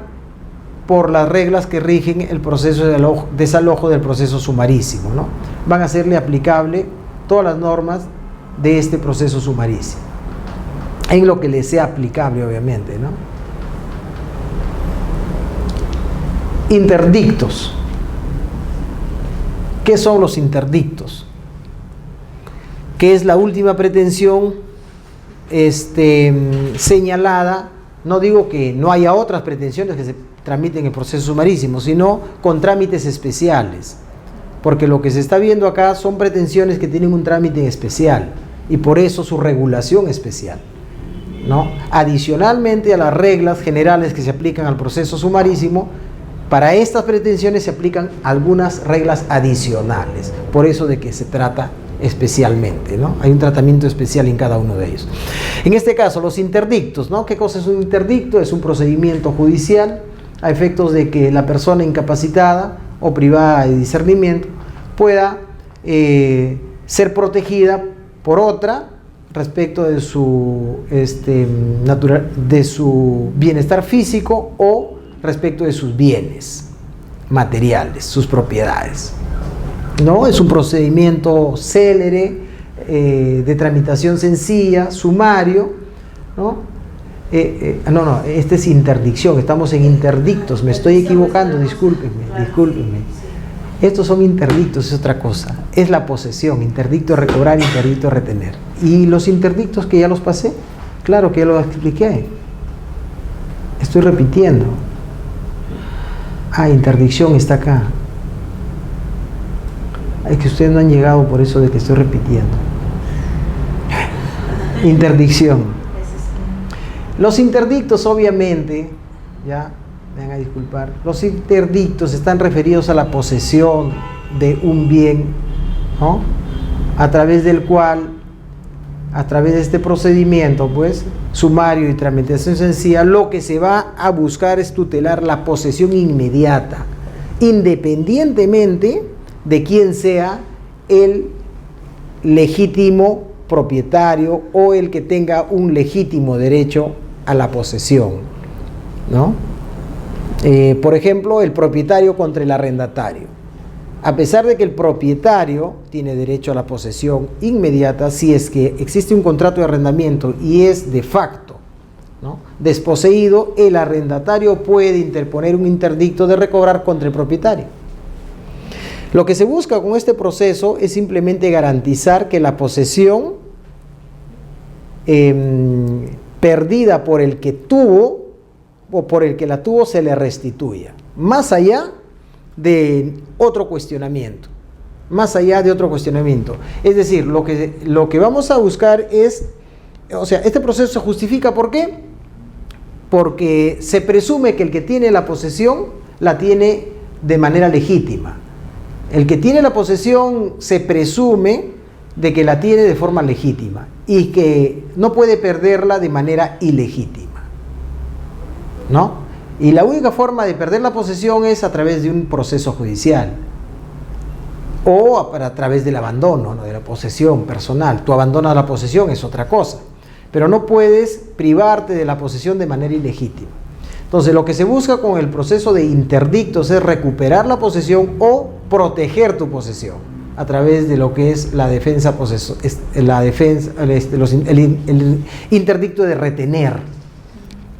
por las reglas que rigen el proceso de desalojo del proceso sumarísimo, ¿no? Van a serle aplicable todas las normas de este proceso sumarísimo, en lo que le sea aplicable, obviamente, ¿no? Interdictos. ¿Qué son los interdictos? Que es la última pretensión señalada. No digo que no haya otras pretensiones que se tramiten en el proceso sumarísimo, sino con trámites especiales, porque lo que se está viendo acá son pretensiones que tienen un trámite especial y por eso su regulación especial, ¿no? Adicionalmente a las reglas generales que se aplican al proceso sumarísimo, para estas pretensiones se aplican algunas reglas adicionales, por eso de que se trata especialmente, ¿no? Hay un tratamiento especial en cada uno de ellos. En este caso, los interdictos, ¿no? ¿Qué cosa es un interdicto? Es un procedimiento judicial a efectos de que la persona incapacitada o privada de discernimiento pueda ser protegida por otra respecto de su bienestar físico o respecto de sus bienes materiales, sus propiedades, ¿no? Es un procedimiento célere, de tramitación sencilla, sumario, ¿no? Este es interdicción, estamos en interdictos, me estoy equivocando, discúlpenme. Estos son interdictos, es otra cosa, es la posesión, interdicto de recobrar, interdicto de retener. Y los interdictos que ya los pasé, claro que ya los expliqué. Estoy repitiendo. Ah, interdicción está acá. Es que ustedes no han llegado por eso de que estoy repitiendo. Interdicción. Los interdictos, obviamente, ya, me van a disculpar, los interdictos están referidos a la posesión de un bien, ¿no? A través del cual, a través de este procedimiento, pues, sumario y tramitación sencilla, lo que se va a buscar es tutelar la posesión inmediata, independientemente de quién sea el legítimo propietario o el que tenga un legítimo derecho a la posesión, ¿no? Por ejemplo, el propietario contra el arrendatario. A pesar de que el propietario tiene derecho a la posesión inmediata, si es que existe un contrato de arrendamiento y es de facto, ¿no?, desposeído, el arrendatario puede interponer un interdicto de recobrar contra el propietario. Lo que se busca con este proceso es simplemente garantizar que la posesión perdida por el que tuvo o por el que la tuvo se le restituya, más allá de otro cuestionamiento, Es decir, lo que vamos a buscar es, o sea, este proceso se justifica, ¿por qué? Porque se presume que el que tiene la posesión la tiene de manera legítima. El que tiene la posesión se presume de que la tiene de forma legítima y que no puede perderla de manera ilegítima, ¿no? Y la única forma de perder la posesión es a través de un proceso judicial o a través del abandono, ¿no?, de la posesión personal. Tú abandonas la posesión, es otra cosa, pero no puedes privarte de la posesión de manera ilegítima. Entonces, lo que se busca con el proceso de interdictos es recuperar la posesión o proteger tu posesión a través de lo que es la defensa el interdicto de retener,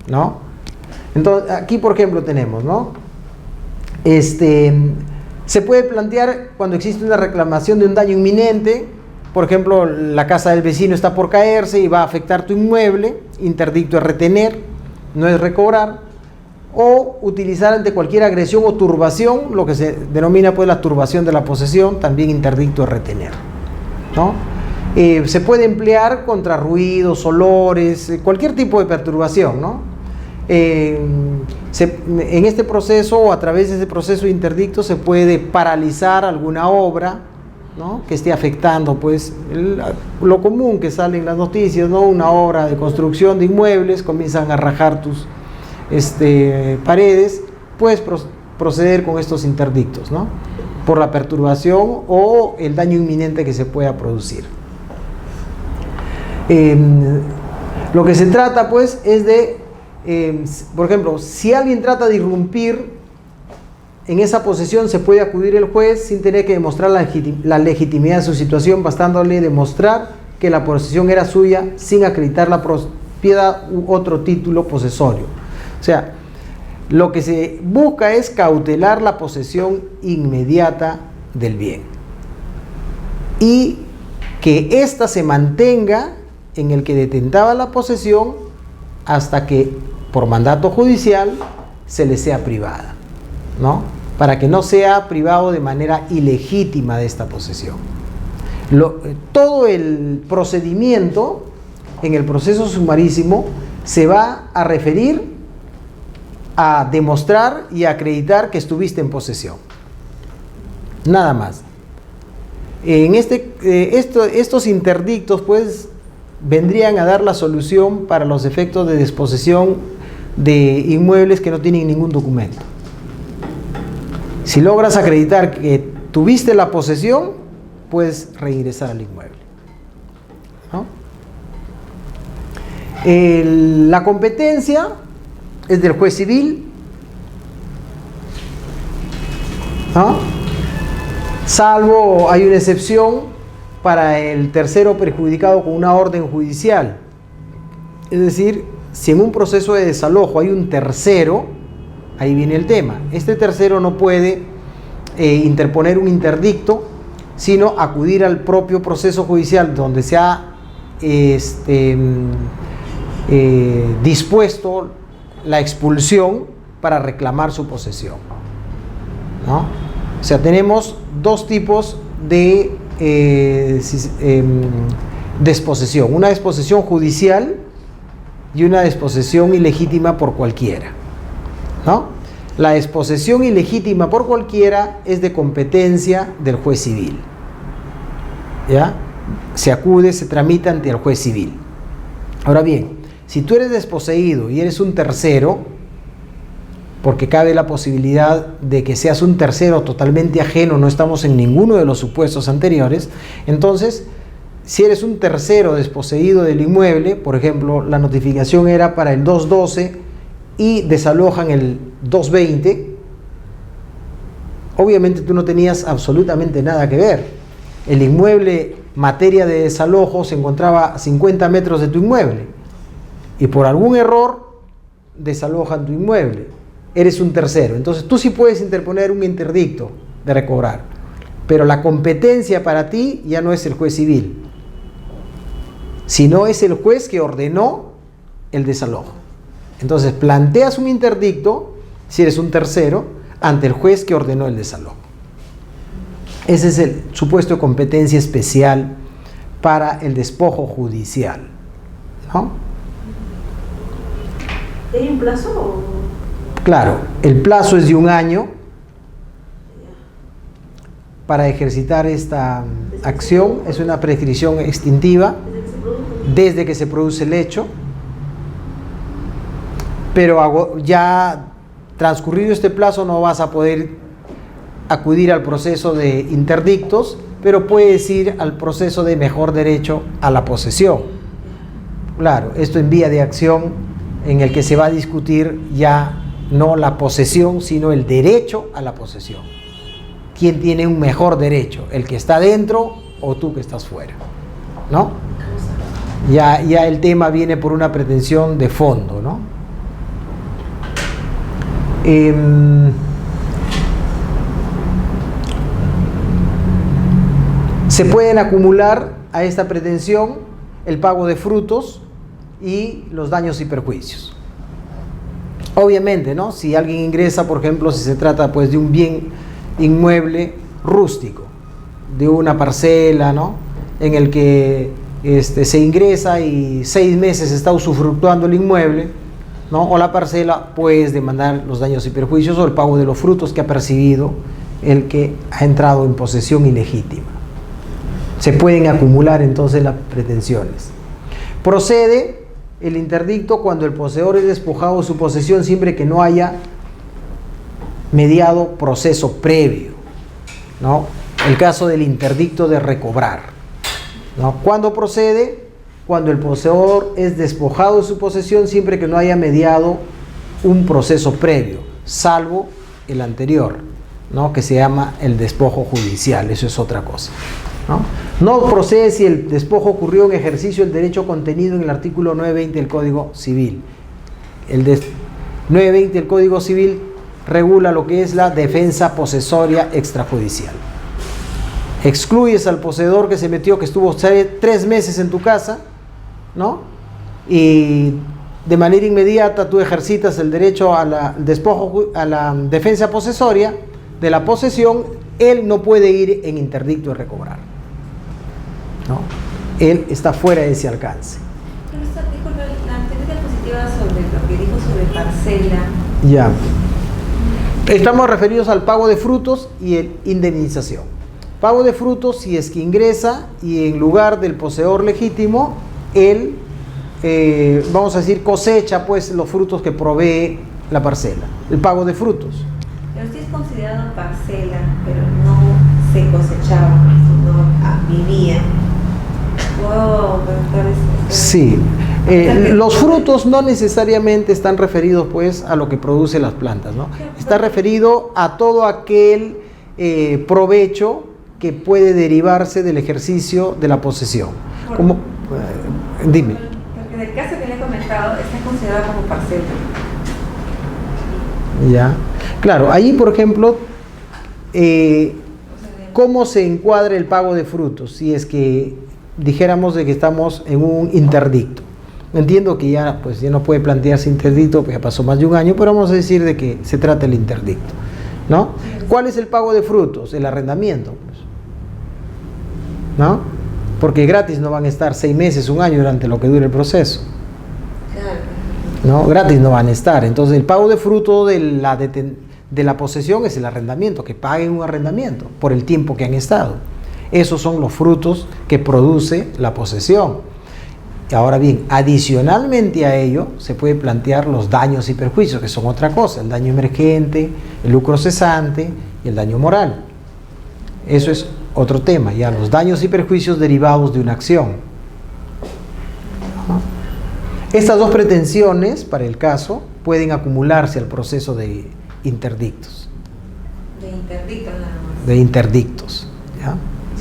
¿no? Entonces, aquí, por ejemplo, tenemos, ¿no? Se puede plantear cuando existe una reclamación de un daño inminente. Por ejemplo, la casa del vecino está por caerse y va a afectar tu inmueble. Interdicto de retener, no es recobrar. O utilizar ante cualquier agresión o turbación, lo que se denomina pues la turbación de la posesión, también interdicto de retener, ¿no? Se puede emplear contra ruidos, olores, cualquier tipo de perturbación, ¿no? En este proceso o a través de ese proceso de interdicto se puede paralizar alguna obra, ¿no?, que esté afectando pues lo común que sale en las noticias, ¿no? Una obra de construcción de inmuebles, comienzan a rajar tus paredes, puedes proceder con estos interdictos, ¿no?, por la perturbación o el daño inminente que se pueda producir. Lo que se trata pues es de, por ejemplo, si alguien trata de irrumpir en esa posesión, se puede acudir el juez sin tener que demostrar la legitimidad de su situación, bastándole demostrar que la posesión era suya sin acreditar la propiedad u otro título posesorio. O sea, lo que se busca es cautelar la posesión inmediata del bien y que ésta se mantenga en el que detentaba la posesión hasta que por mandato judicial se le sea privada, ¿no?, para que no sea privado de manera ilegítima de esta posesión. Todo el procedimiento en el proceso sumarísimo se va a referir a demostrar y a acreditar que estuviste en posesión. Nada más. Estos interdictos pues vendrían a dar la solución para los efectos de desposesión de inmuebles que no tienen ningún documento. Si logras acreditar que tuviste la posesión, puedes reingresar al inmueble, ¿no? La competencia es del juez civil, ¿no?, salvo hay una excepción para el tercero perjudicado con una orden judicial. Es decir, si en un proceso de desalojo hay un tercero, ahí viene el tema. Este tercero no puede interponer un interdicto, sino acudir al propio proceso judicial donde se ha dispuesto la expulsión para reclamar su posesión, ¿no? O sea, tenemos dos tipos de desposesión. Una desposesión judicial y una desposesión ilegítima por cualquiera, ¿no? La desposesión ilegítima por cualquiera es de competencia del juez civil, ¿ya? Se acude, se tramita ante el juez civil. Ahora bien, si tú eres desposeído y eres un tercero, porque cabe la posibilidad de que seas un tercero totalmente ajeno, no estamos en ninguno de los supuestos anteriores, entonces, si eres un tercero desposeído del inmueble, por ejemplo, la notificación era para el 2/12 y desalojan el 2/20, obviamente tú no tenías absolutamente nada que ver. El inmueble, materia de desalojo, se encontraba a 50 metros de tu inmueble y por algún error desalojan tu inmueble. Eres un tercero, entonces tú sí puedes interponer un interdicto de recobrar, pero la competencia para ti ya no es el juez civil, sino es el juez que ordenó el desalojo. Entonces planteas un interdicto, si eres un tercero, ante el juez que ordenó el desalojo. Ese es el supuesto de competencia especial para el despojo judicial, ¿no? ¿Hay un plazo o...? Claro, el plazo es de 1 año para ejercitar esta acción. Es una prescripción extintiva desde que se produce el hecho, pero ya transcurrido este plazo no vas a poder acudir al proceso de interdictos, pero puedes ir al proceso de mejor derecho a la posesión. Claro, esto en vía de acción en el que se va a discutir ya no la posesión, sino el derecho a la posesión. ¿Quién tiene un mejor derecho? ¿El que está dentro o tú que estás fuera? ¿No? Ya el tema viene por una pretensión de fondo, ¿no? Se pueden acumular a esta pretensión el pago de frutos y los daños y perjuicios. Obviamente, ¿no? Si alguien ingresa, por ejemplo, si se trata pues de un bien inmueble rústico, de una parcela, ¿no? En el que se ingresa y 6 meses está usufructuando el inmueble, ¿no? O la parcela, puedes demandar los daños y perjuicios o el pago de los frutos que ha percibido el que ha entrado en posesión ilegítima. Se pueden acumular entonces las pretensiones. Procede el interdicto cuando el poseedor es despojado de su posesión siempre que no haya mediado proceso previo, ¿no? El caso del interdicto de recobrar, ¿no? ¿Cuándo procede? Cuando el poseedor es despojado de su posesión siempre que no haya mediado un proceso previo, salvo el anterior, ¿no? Que se llama el despojo judicial, eso es otra cosa, ¿no? No procede si el despojo ocurrió en ejercicio del derecho contenido en el artículo 920 del Código Civil. El 920 del Código Civil regula lo que es la defensa posesoria extrajudicial. Excluyes al poseedor que se metió, que estuvo 3 meses en tu casa, ¿no? Y de manera inmediata tú ejercitas el derecho a la despojo, a la defensa posesoria de la posesión. Él no puede ir en interdicto de recobrar, ¿no? Él está fuera de ese alcance. Profesor, disculpe, la anterior diapositiva sobre lo que dijo sobre parcela. Ya. Estamos referidos al pago de frutos y el indemnización. Pago de frutos si es que ingresa y en lugar del poseedor legítimo, él, vamos a decir, cosecha pues los frutos que provee la parcela. El pago de frutos. Pero sí es considerado parcela, pero no se cosechaba, sino vivía. ¿Puedo preguntar eso? Sí. Los frutos no necesariamente están referidos pues a lo que produce las plantas, ¿no? Está referido a todo aquel provecho que puede derivarse del ejercicio de la posesión. Como, dime. Porque en el caso que le he comentado está considerado como parcela. Ya. Claro, ahí por ejemplo, ¿cómo se encuadra el pago de frutos? Si es que dijéramos de que estamos en un interdicto. Entiendo que ya, pues, ya no puede plantearse interdicto, pues ya pasó más de un año, pero vamos a decir de que se trata el interdicto, ¿no? ¿Cuál es el pago de frutos? El arrendamiento, pues, ¿no? Porque gratis no van a estar 6 meses, un año durante lo que dure el proceso, ¿no? Gratis no van a estar. Entonces el pago de fruto de la posesión es el arrendamiento, que paguen un arrendamiento por el tiempo que han estado. Esos son los frutos que produce la posesión. Ahora bien, adicionalmente a ello se puede plantear los daños y perjuicios, que son otra cosa: el daño emergente, el lucro cesante y el daño moral. Eso es otro tema, ya los daños y perjuicios derivados de una acción. Estas dos pretensiones, para el caso, pueden acumularse al proceso de interdictos. De interdictos nada más. De interdictos, ¿ya?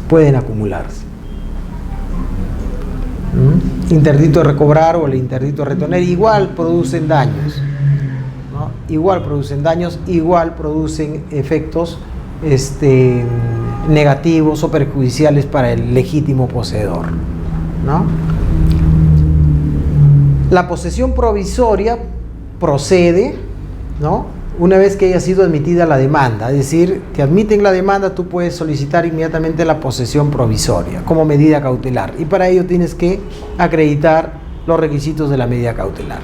Pueden acumularse. Interdicto de recobrar o el interdicto de retener igual producen daños, ¿no? Igual producen daños, igual producen efectos negativos o perjudiciales para el legítimo poseedor, ¿no? La posesión provisoria procede, ¿no?, una vez que haya sido admitida la demanda. Es decir, te admiten la demanda, tú puedes solicitar inmediatamente la posesión provisoria como medida cautelar, y para ello tienes que acreditar los requisitos de la medida cautelar,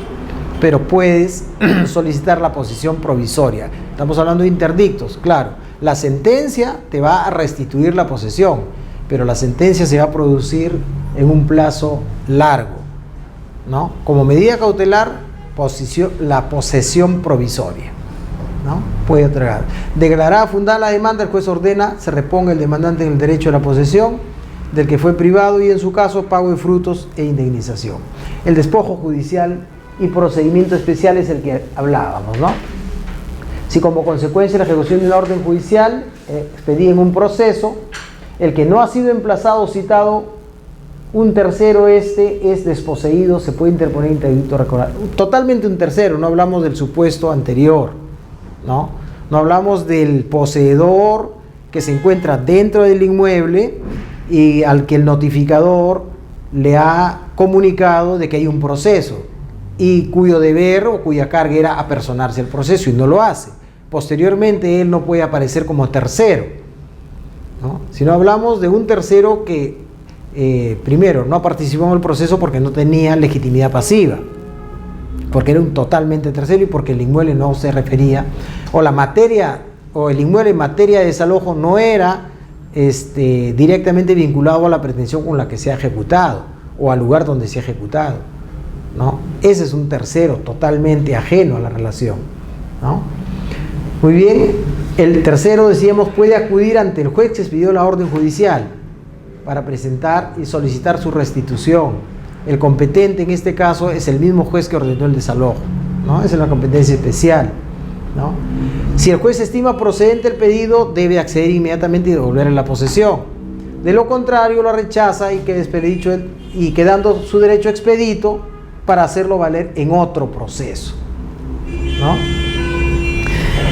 pero puedes solicitar la posesión provisoria. Estamos hablando de interdictos, claro. La sentencia te va a restituir la posesión, pero la sentencia se va a producir en un plazo largo, ¿no? Como medida cautelar, la posesión provisoria, ¿no? Puede otorgar. Declarada fundada la demanda, el juez ordena se reponga el demandante en el derecho de la posesión del que fue privado, y en su caso pago de frutos e indemnización. El despojo judicial y procedimiento especial es el que hablábamos, ¿no? Si como consecuencia de la ejecución de una orden judicial expedida en un proceso, el que no ha sido emplazado o citado, un tercero es desposeído, se puede interponer interdicto recobrar. Totalmente un tercero, no hablamos del supuesto anterior, ¿no? No hablamos del poseedor que se encuentra dentro del inmueble y al que el notificador le ha comunicado de que hay un proceso y cuyo deber o cuya carga era apersonarse al proceso y no lo hace. Posteriormente él no puede aparecer como tercero, ¿no? Si no, hablamos de un tercero que primero no participó en el proceso porque no tenía legitimidad pasiva, porque era un totalmente tercero y porque el inmueble no se refería, o la materia, o el inmueble en materia de desalojo no era directamente vinculado a la pretensión con la que se ha ejecutado o al lugar donde se ha ejecutado, ¿no? Ese es un tercero totalmente ajeno a la relación, ¿no? Muy bien, el tercero, decíamos, puede acudir ante el juez que expidió la orden judicial para presentar y solicitar su restitución. El competente en este caso es el mismo juez que ordenó el desalojo, ¿no? Esa es la competencia especial, ¿no? Si el juez estima procedente el pedido, debe acceder inmediatamente y devolverle la posesión. De lo contrario, lo rechaza y queda expedito y quedando su derecho expedito para hacerlo valer en otro proceso, ¿no?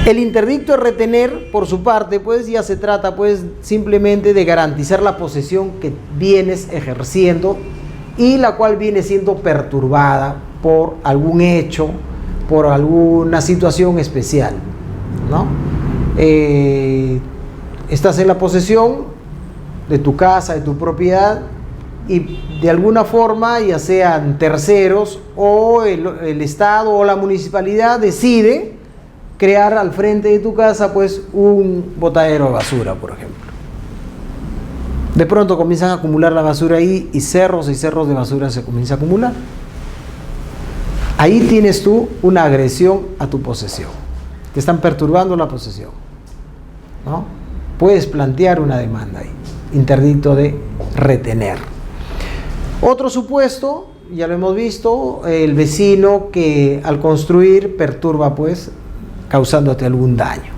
El interdicto de retener, por su parte, pues ya se trata pues simplemente de garantizar la posesión que vienes ejerciendo y la cual viene siendo perturbada por algún hecho, por alguna situación especial, ¿no? Estás en la posesión de tu casa, de tu propiedad, y de alguna forma, ya sean terceros o el Estado o la municipalidad, decide crear al frente de tu casa pues un botadero de basura, por ejemplo. De pronto comienzan a acumular la basura ahí y cerros de basura se comienzan a acumular. Ahí tienes tú una agresión a tu posesión. Te están perturbando la posesión, ¿no? Puedes plantear una demanda ahí, interdicto de retener. Otro supuesto, ya lo hemos visto, el vecino que al construir perturba pues causándote algún daño,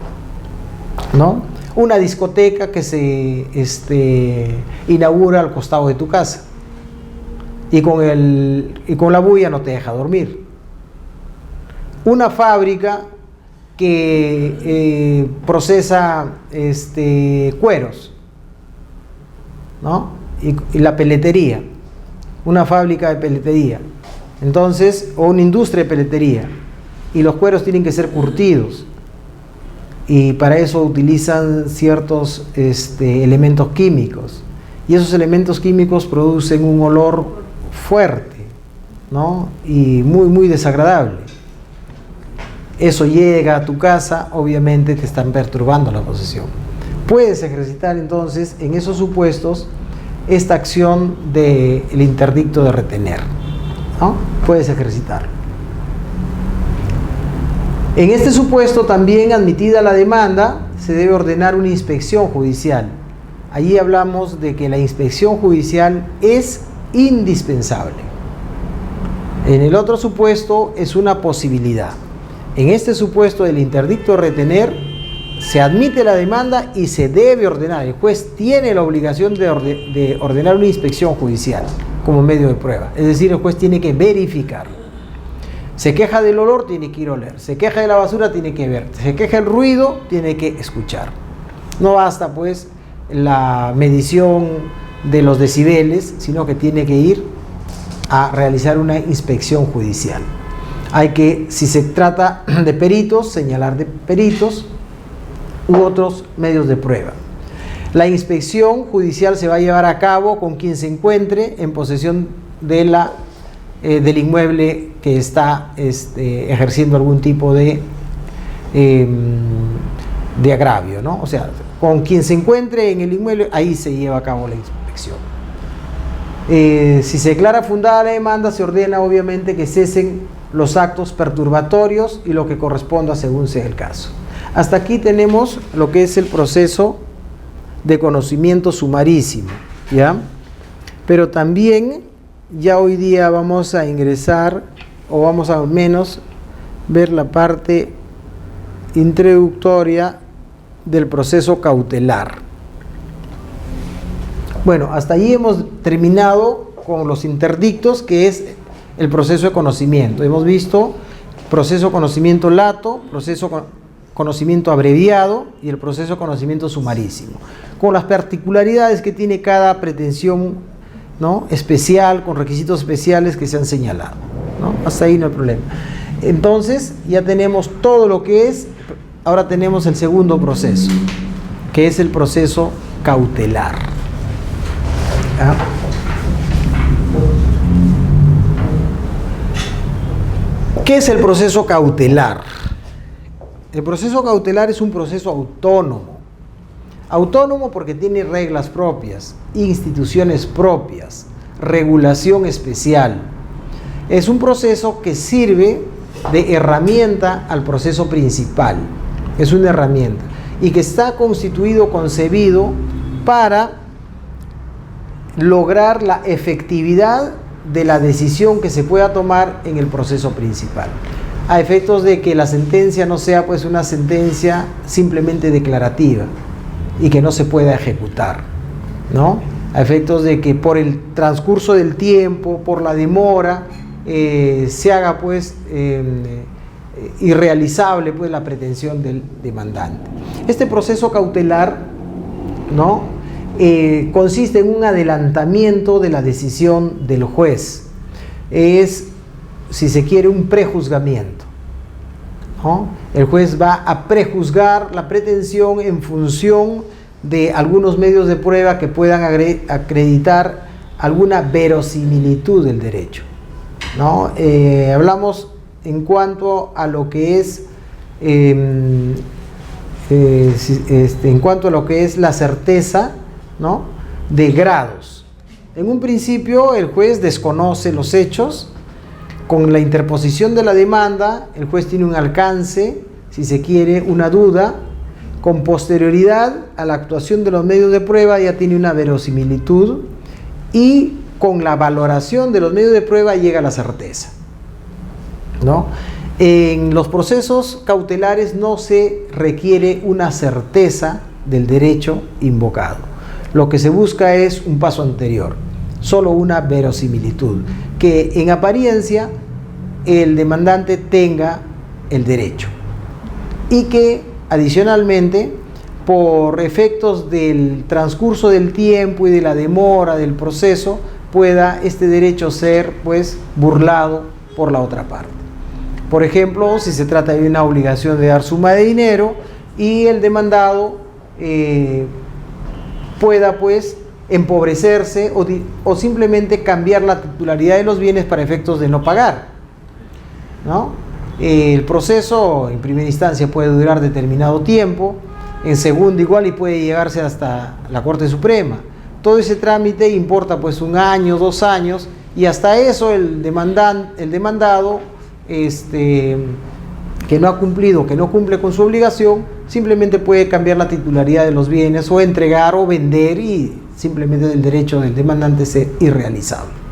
¿no? Una discoteca que se inaugura al costado de tu casa y con la bulla no te deja dormir. Una fábrica que procesa cueros, ¿no? Y la peletería, una fábrica de peletería, Entonces, o una industria de peletería, y los cueros tienen que ser curtidos, y para eso utilizan ciertos elementos químicos, y esos elementos químicos producen un olor fuerte, ¿no? Y muy, muy desagradable. Eso llega a tu casa, obviamente te están perturbando la posesión. Puedes ejercitar entonces en esos supuestos esta acción del interdicto de retener, ¿no? Puedes ejercitarlo. En este supuesto, también admitida la demanda, se debe ordenar una inspección judicial. Allí hablamos de que la inspección judicial es indispensable. En el otro supuesto es una posibilidad. En este supuesto del interdicto de retener, se admite la demanda y se debe ordenar. El juez tiene la obligación de ordenar una inspección judicial como medio de prueba. Es decir, el juez tiene que verificar. Se queja del olor, tiene que ir a oler. Se queja de la basura, tiene que ver. Se queja del ruido, tiene que escuchar. No basta pues la medición de los decibeles, sino que tiene que ir a realizar una inspección judicial. Hay que, si se trata de peritos, señalar de peritos u otros medios de prueba. La inspección judicial se va a llevar a cabo con quien se encuentre en posesión de del inmueble que está ejerciendo algún tipo de agravio, ¿no? O sea, con quien se encuentre en el inmueble, ahí se lleva a cabo la inspección. Si se declara fundada la demanda, se ordena obviamente que cesen los actos perturbatorios y lo que corresponda según sea el caso. Hasta aquí tenemos lo que es el proceso de conocimiento sumarísimo, ¿ya? Pero también ya hoy día vamos a ingresar, o vamos a al menos ver la parte introductoria del proceso cautelar. Bueno, hasta allí hemos terminado con los interdictos, que es el proceso de conocimiento. Hemos visto proceso de conocimiento lato, proceso de conocimiento abreviado y el proceso de conocimiento sumarísimo, con las particularidades que tiene cada pretensión, ¿no?, especial, con requisitos especiales que se han señalado, ¿no? Hasta ahí no hay problema. Entonces ya tenemos todo lo que es. Ahora tenemos el segundo proceso, que es el proceso cautelar. ¿Ah? ¿Qué es el proceso cautelar? El proceso cautelar es un proceso autónomo. Autónomo porque tiene reglas propias, instituciones propias, regulación especial. Es un proceso que sirve de herramienta al proceso principal. Es una herramienta y que está constituido, concebido para lograr la efectividad de la decisión que se pueda tomar en el proceso principal, a efectos de que la sentencia no sea pues una sentencia simplemente declarativa y que no se pueda ejecutar, ¿no? A efectos de que por el transcurso del tiempo, por la demora, se haga pues irrealizable pues la pretensión del demandante. Este proceso cautelar, ¿no?, consiste en un adelantamiento de la decisión del juez. Es, si se quiere, un prejuzgamiento, ¿no? El juez va a prejuzgar la pretensión en función de algunos medios de prueba que puedan acreditar alguna verosimilitud del derecho, ¿no? Hablamos en cuanto a lo que es en cuanto a lo que es la certeza, ¿no?, de grados. En un principio el juez desconoce los hechos. Con la interposición de la demanda, el juez tiene un alcance, si se quiere, una duda. Con posterioridad a la actuación de los medios de prueba ya tiene una verosimilitud, y con la valoración de los medios de prueba llega la certeza, ¿no? En los procesos cautelares no se requiere una certeza del derecho invocado. Lo que se busca es un paso anterior, solo una verosimilitud, que en apariencia el demandante tenga el derecho y que adicionalmente, por efectos del transcurso del tiempo y de la demora del proceso, pueda este derecho ser pues burlado por la otra parte. Por ejemplo, si se trata de una obligación de dar suma de dinero y el demandado pueda pues empobrecerse o simplemente cambiar la titularidad de los bienes para efectos de no pagar, ¿no? El proceso en primera instancia puede durar determinado tiempo, en segunda igual, y puede llegarse hasta la Corte Suprema. Todo ese trámite importa pues 1 año, 2 años, y hasta eso el demandado que no ha cumplido, que no cumple con su obligación, simplemente puede cambiar la titularidad de los bienes o entregar o vender, y simplemente el derecho del demandante es irrealizable.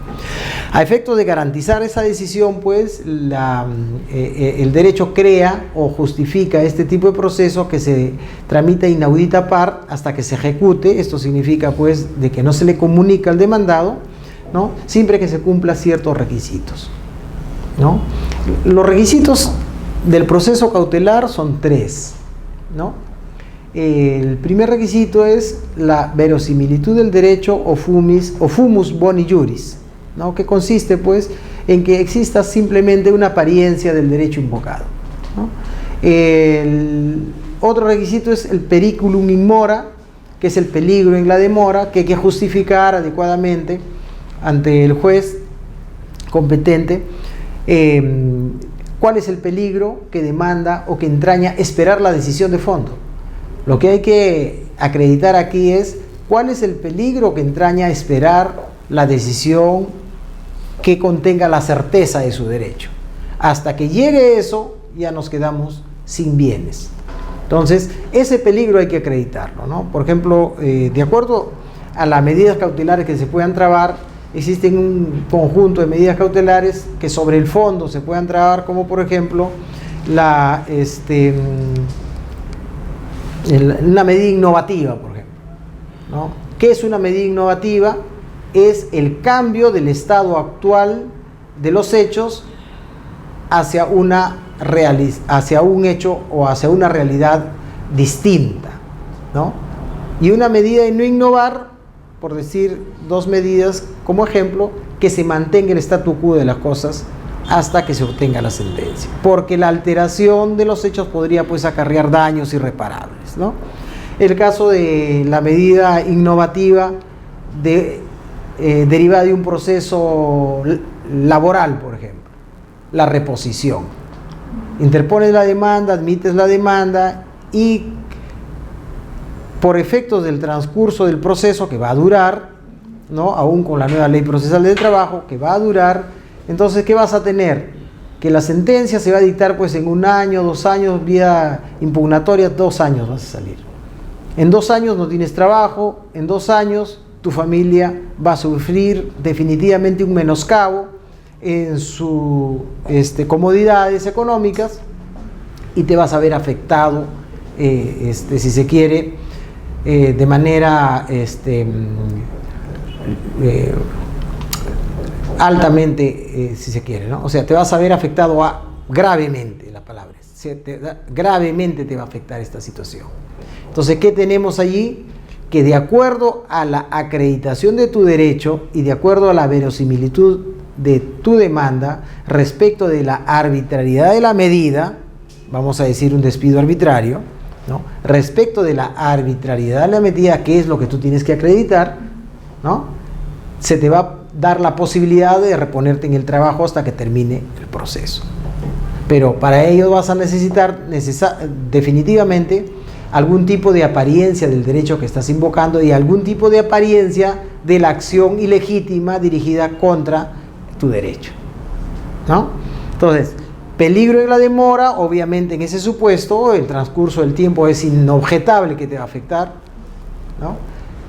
A efecto de garantizar esa decisión, pues el derecho crea o justifica este tipo de proceso que se tramita inaudita par hasta que se ejecute. Esto significa pues de que no se le comunica al demandado, ¿no? Siempre que se cumplan ciertos requisitos, ¿no? Los requisitos del proceso cautelar son 3, ¿no? El primer requisito es la verosimilitud del derecho o fumus boni juris, ¿no? Que consiste pues en que exista simplemente una apariencia del derecho invocado, ¿no? El otro requisito es el periculum in mora, que es el peligro en la demora, que hay que justificar adecuadamente ante el juez competente cuál es el peligro que demanda o que entraña esperar la decisión de fondo. Lo que hay que acreditar aquí es cuál es el peligro que entraña esperar la decisión que contenga la certeza de su derecho. Hasta que llegue eso, ya nos quedamos sin bienes. Entonces, ese peligro hay que acreditarlo, ¿no? Por ejemplo, de acuerdo a las medidas cautelares que se puedan trabar, existen un conjunto de medidas cautelares que sobre el fondo se puedan trabar, como por ejemplo una medida innovativa, por ejemplo, ¿no? ¿Qué es una medida innovativa? Es el cambio del estado actual de los hechos hacia un hecho o hacia una realidad distinta, ¿no? Y una medida de no innovar, por decir 2 medidas como ejemplo, que se mantenga el statu quo de las cosas hasta que se obtenga la sentencia, porque la alteración de los hechos podría pues acarrear daños irreparables, ¿no? El caso de la medida innovativa derivada de un proceso laboral, por ejemplo, la reposición. Interpones la demanda, admites la demanda y por efectos del transcurso del proceso que va a durar, ¿no? Aún con la nueva ley procesal del trabajo que va a durar, entonces ¿qué vas a tener? Que la sentencia se va a dictar pues en 1 año, 2 años, vía impugnatoria, 2 años vas a salir. En 2 años no tienes trabajo, en 2 años tu familia va a sufrir definitivamente un menoscabo en sus comodidades económicas y te vas a ver afectado, si se quiere, de manera altamente, si se quiere, ¿no? O sea, te vas a ver afectado gravemente, la palabra es, gravemente te va a afectar esta situación. Entonces, ¿qué tenemos allí? Que de acuerdo a la acreditación de tu derecho y de acuerdo a la verosimilitud de tu demanda respecto de la arbitrariedad de la medida, vamos a decir un despido arbitrario, ¿no? Respecto de la arbitrariedad de la medida, que es lo que tú tienes que acreditar, ¿no? Se te va a dar la posibilidad de reponerte en el trabajo hasta que termine el proceso. Pero para ello vas a necesitar definitivamente algún tipo de apariencia del derecho que estás invocando y algún tipo de apariencia de la acción ilegítima dirigida contra tu derecho, ¿no? Entonces, peligro en la demora, obviamente en ese supuesto el transcurso del tiempo es inobjetable que te va a afectar, ¿no?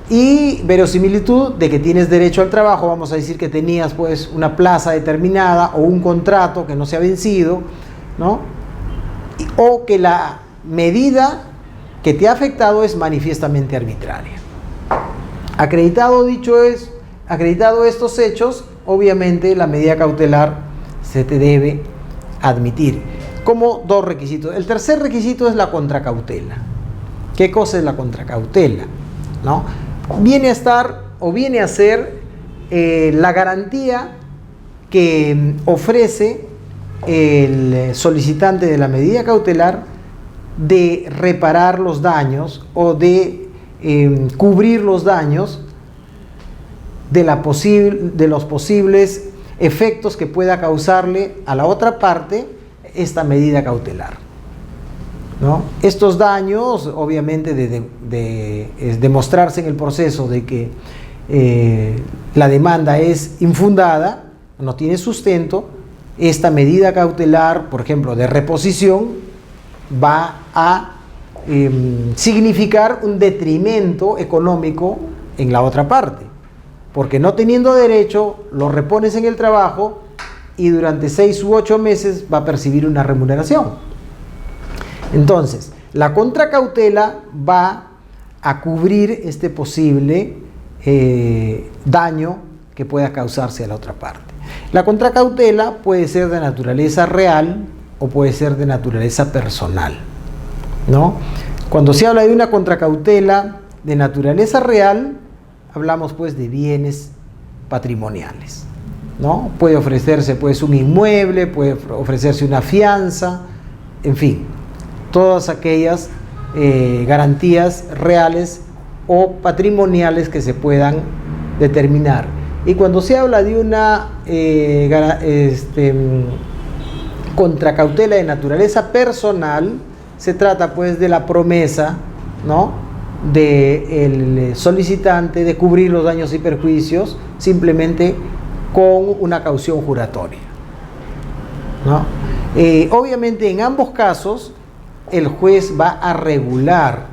Y verosimilitud de que tienes derecho al trabajo, vamos a decir que tenías pues una plaza determinada o un contrato que no se ha vencido, ¿no? O que la medida que te ha afectado es manifiestamente arbitraria. Acreditado estos hechos, obviamente la medida cautelar se te debe admitir como 2 requisitos. El tercer requisito es la contracautela. ¿Qué cosa es la contracautela? ¿No? Viene a estar o viene a ser la garantía que ofrece el solicitante de la medida cautelar de reparar los daños o de cubrir los daños de los posibles efectos que pueda causarle a la otra parte esta medida cautelar, ¿no? Estos daños, obviamente, es demostrarse en el proceso de que la demanda es infundada, no tiene sustento. Esta medida cautelar, por ejemplo, de reposición, va a significar un detrimento económico en la otra parte, porque no teniendo derecho, lo repones en el trabajo y durante 6 u 8 meses va a percibir una remuneración. Entonces, la contracautela va a cubrir este posible daño que pueda causarse a la otra parte. La contracautela puede ser de naturaleza real o puede ser de naturaleza personal, ¿no? Cuando se habla de una contracautela de naturaleza real, hablamos pues de bienes patrimoniales, ¿no? Puede ofrecerse pues un inmueble, puede ofrecerse una fianza, en fin, todas aquellas garantías reales o patrimoniales que se puedan determinar. Y cuando se habla de una contracautela de naturaleza personal, se trata pues de la promesa, ¿no?, del solicitante de cubrir los daños y perjuicios simplemente con una caución juratoria, ¿no? Obviamente en ambos casos el juez va a regular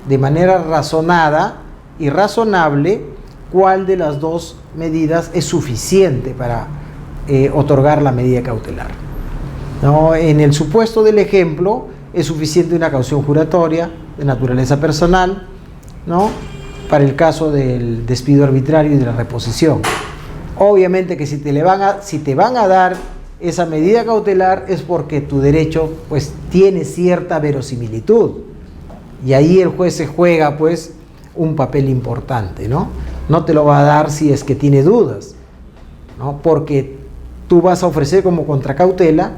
de manera razonada y razonable cuál de las dos medidas es suficiente para otorgar la medida cautelar, ¿no? En el supuesto del ejemplo es suficiente una caución juratoria de naturaleza personal, ¿no?, para el caso del despido arbitrario y de la reposición. Obviamente que si te van a dar esa medida cautelar es porque tu derecho pues tiene cierta verosimilitud, y ahí el juez se juega pues un papel importante, ¿no? No te lo va a dar si es que tiene dudas, ¿no?, porque tú vas a ofrecer como contracautela,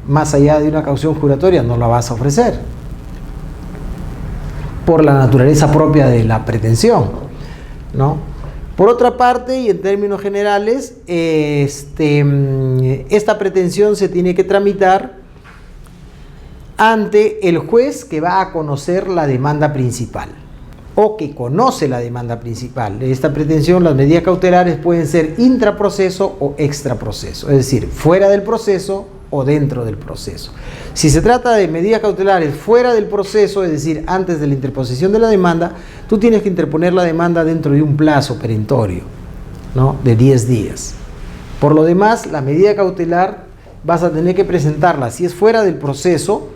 más allá de una caución juratoria no la vas a ofrecer por la naturaleza propia de la pretensión, ¿no? Por otra parte, y en términos generales, esta pretensión se tiene que tramitar ante el juez que va a conocer la demanda principal o que conoce la demanda principal. De esta pretensión, las medidas cautelares pueden ser intraproceso o extraproceso, es decir, fuera del proceso o dentro del proceso. Si se trata de medidas cautelares fuera del proceso, es decir, antes de la interposición de la demanda, tú tienes que interponer la demanda dentro de un plazo perentorio, ¿no?, de 10 días. Por lo demás, la medida cautelar vas a tener que presentarla, si es fuera del proceso,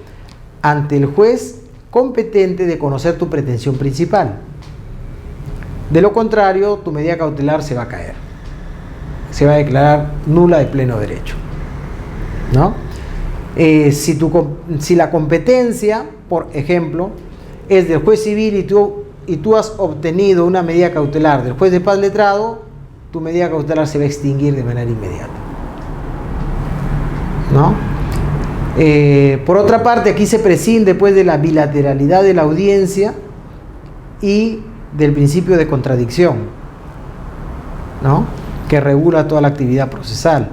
ante el juez competente de conocer tu pretensión principal. De lo contrario, tu medida cautelar se va a caer, se va a declarar nula de pleno derecho, ¿no? Si la competencia, por ejemplo, es del juez civil y tú has obtenido una medida cautelar del juez de paz letrado, tu medida cautelar se va a extinguir de manera inmediata, ¿no? Por otra parte, aquí se prescinde pues de la bilateralidad de la audiencia y del principio de contradicción, ¿no?, que regula toda la actividad procesal.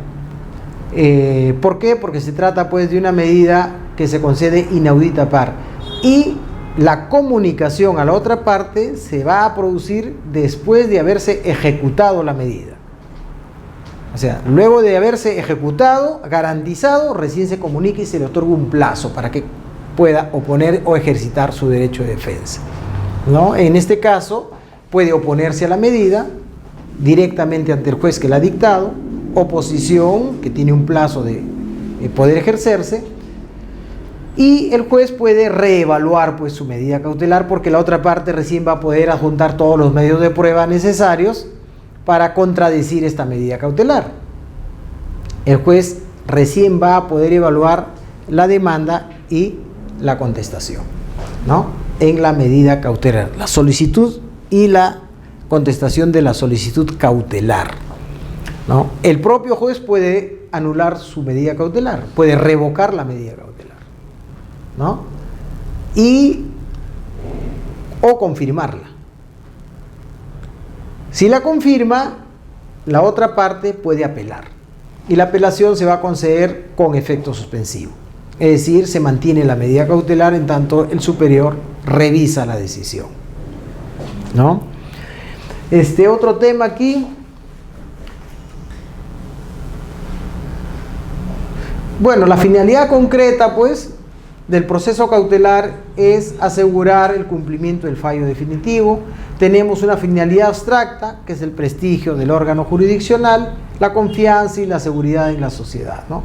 ¿Por qué? Porque se trata pues de una medida que se concede inaudita par, y la comunicación a la otra parte se va a producir después de haberse ejecutado la medida. O sea, luego de haberse ejecutado, garantizado, recién se comunica y se le otorga un plazo para que pueda oponer o ejercitar su derecho de defensa, ¿no? En este caso, puede oponerse a la medida directamente ante el juez que la ha dictado, oposición que tiene un plazo de poder ejercerse, y el juez puede reevaluar pues su medida cautelar, porque la otra parte recién va a poder adjuntar todos los medios de prueba necesarios para contradecir esta medida cautelar. El juez recién va a poder evaluar la demanda y la contestación, ¿no?, en la medida cautelar, la solicitud y la contestación de la solicitud cautelar. ¿no? El propio juez puede anular su medida cautelar, puede revocar la medida cautelar, ¿no? O confirmarla. Si la confirma, la otra parte puede apelar. Y la apelación se va a conceder con efecto suspensivo. Es decir, se mantiene la medida cautelar en tanto el superior revisa la decisión, ¿no? Otro tema aquí. Bueno, la finalidad concreta, pues, del proceso cautelar es asegurar el cumplimiento del fallo definitivo. Tenemos una finalidad abstracta, que es el prestigio del órgano jurisdiccional, la confianza y la seguridad en la sociedad, ¿no?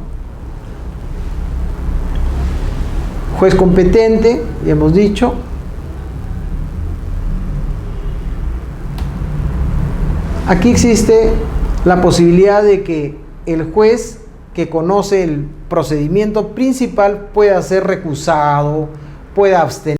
Juez competente, ya hemos dicho. Aquí existe la posibilidad de que el juez que conoce el procedimiento principal pueda ser recusado, pueda abstener.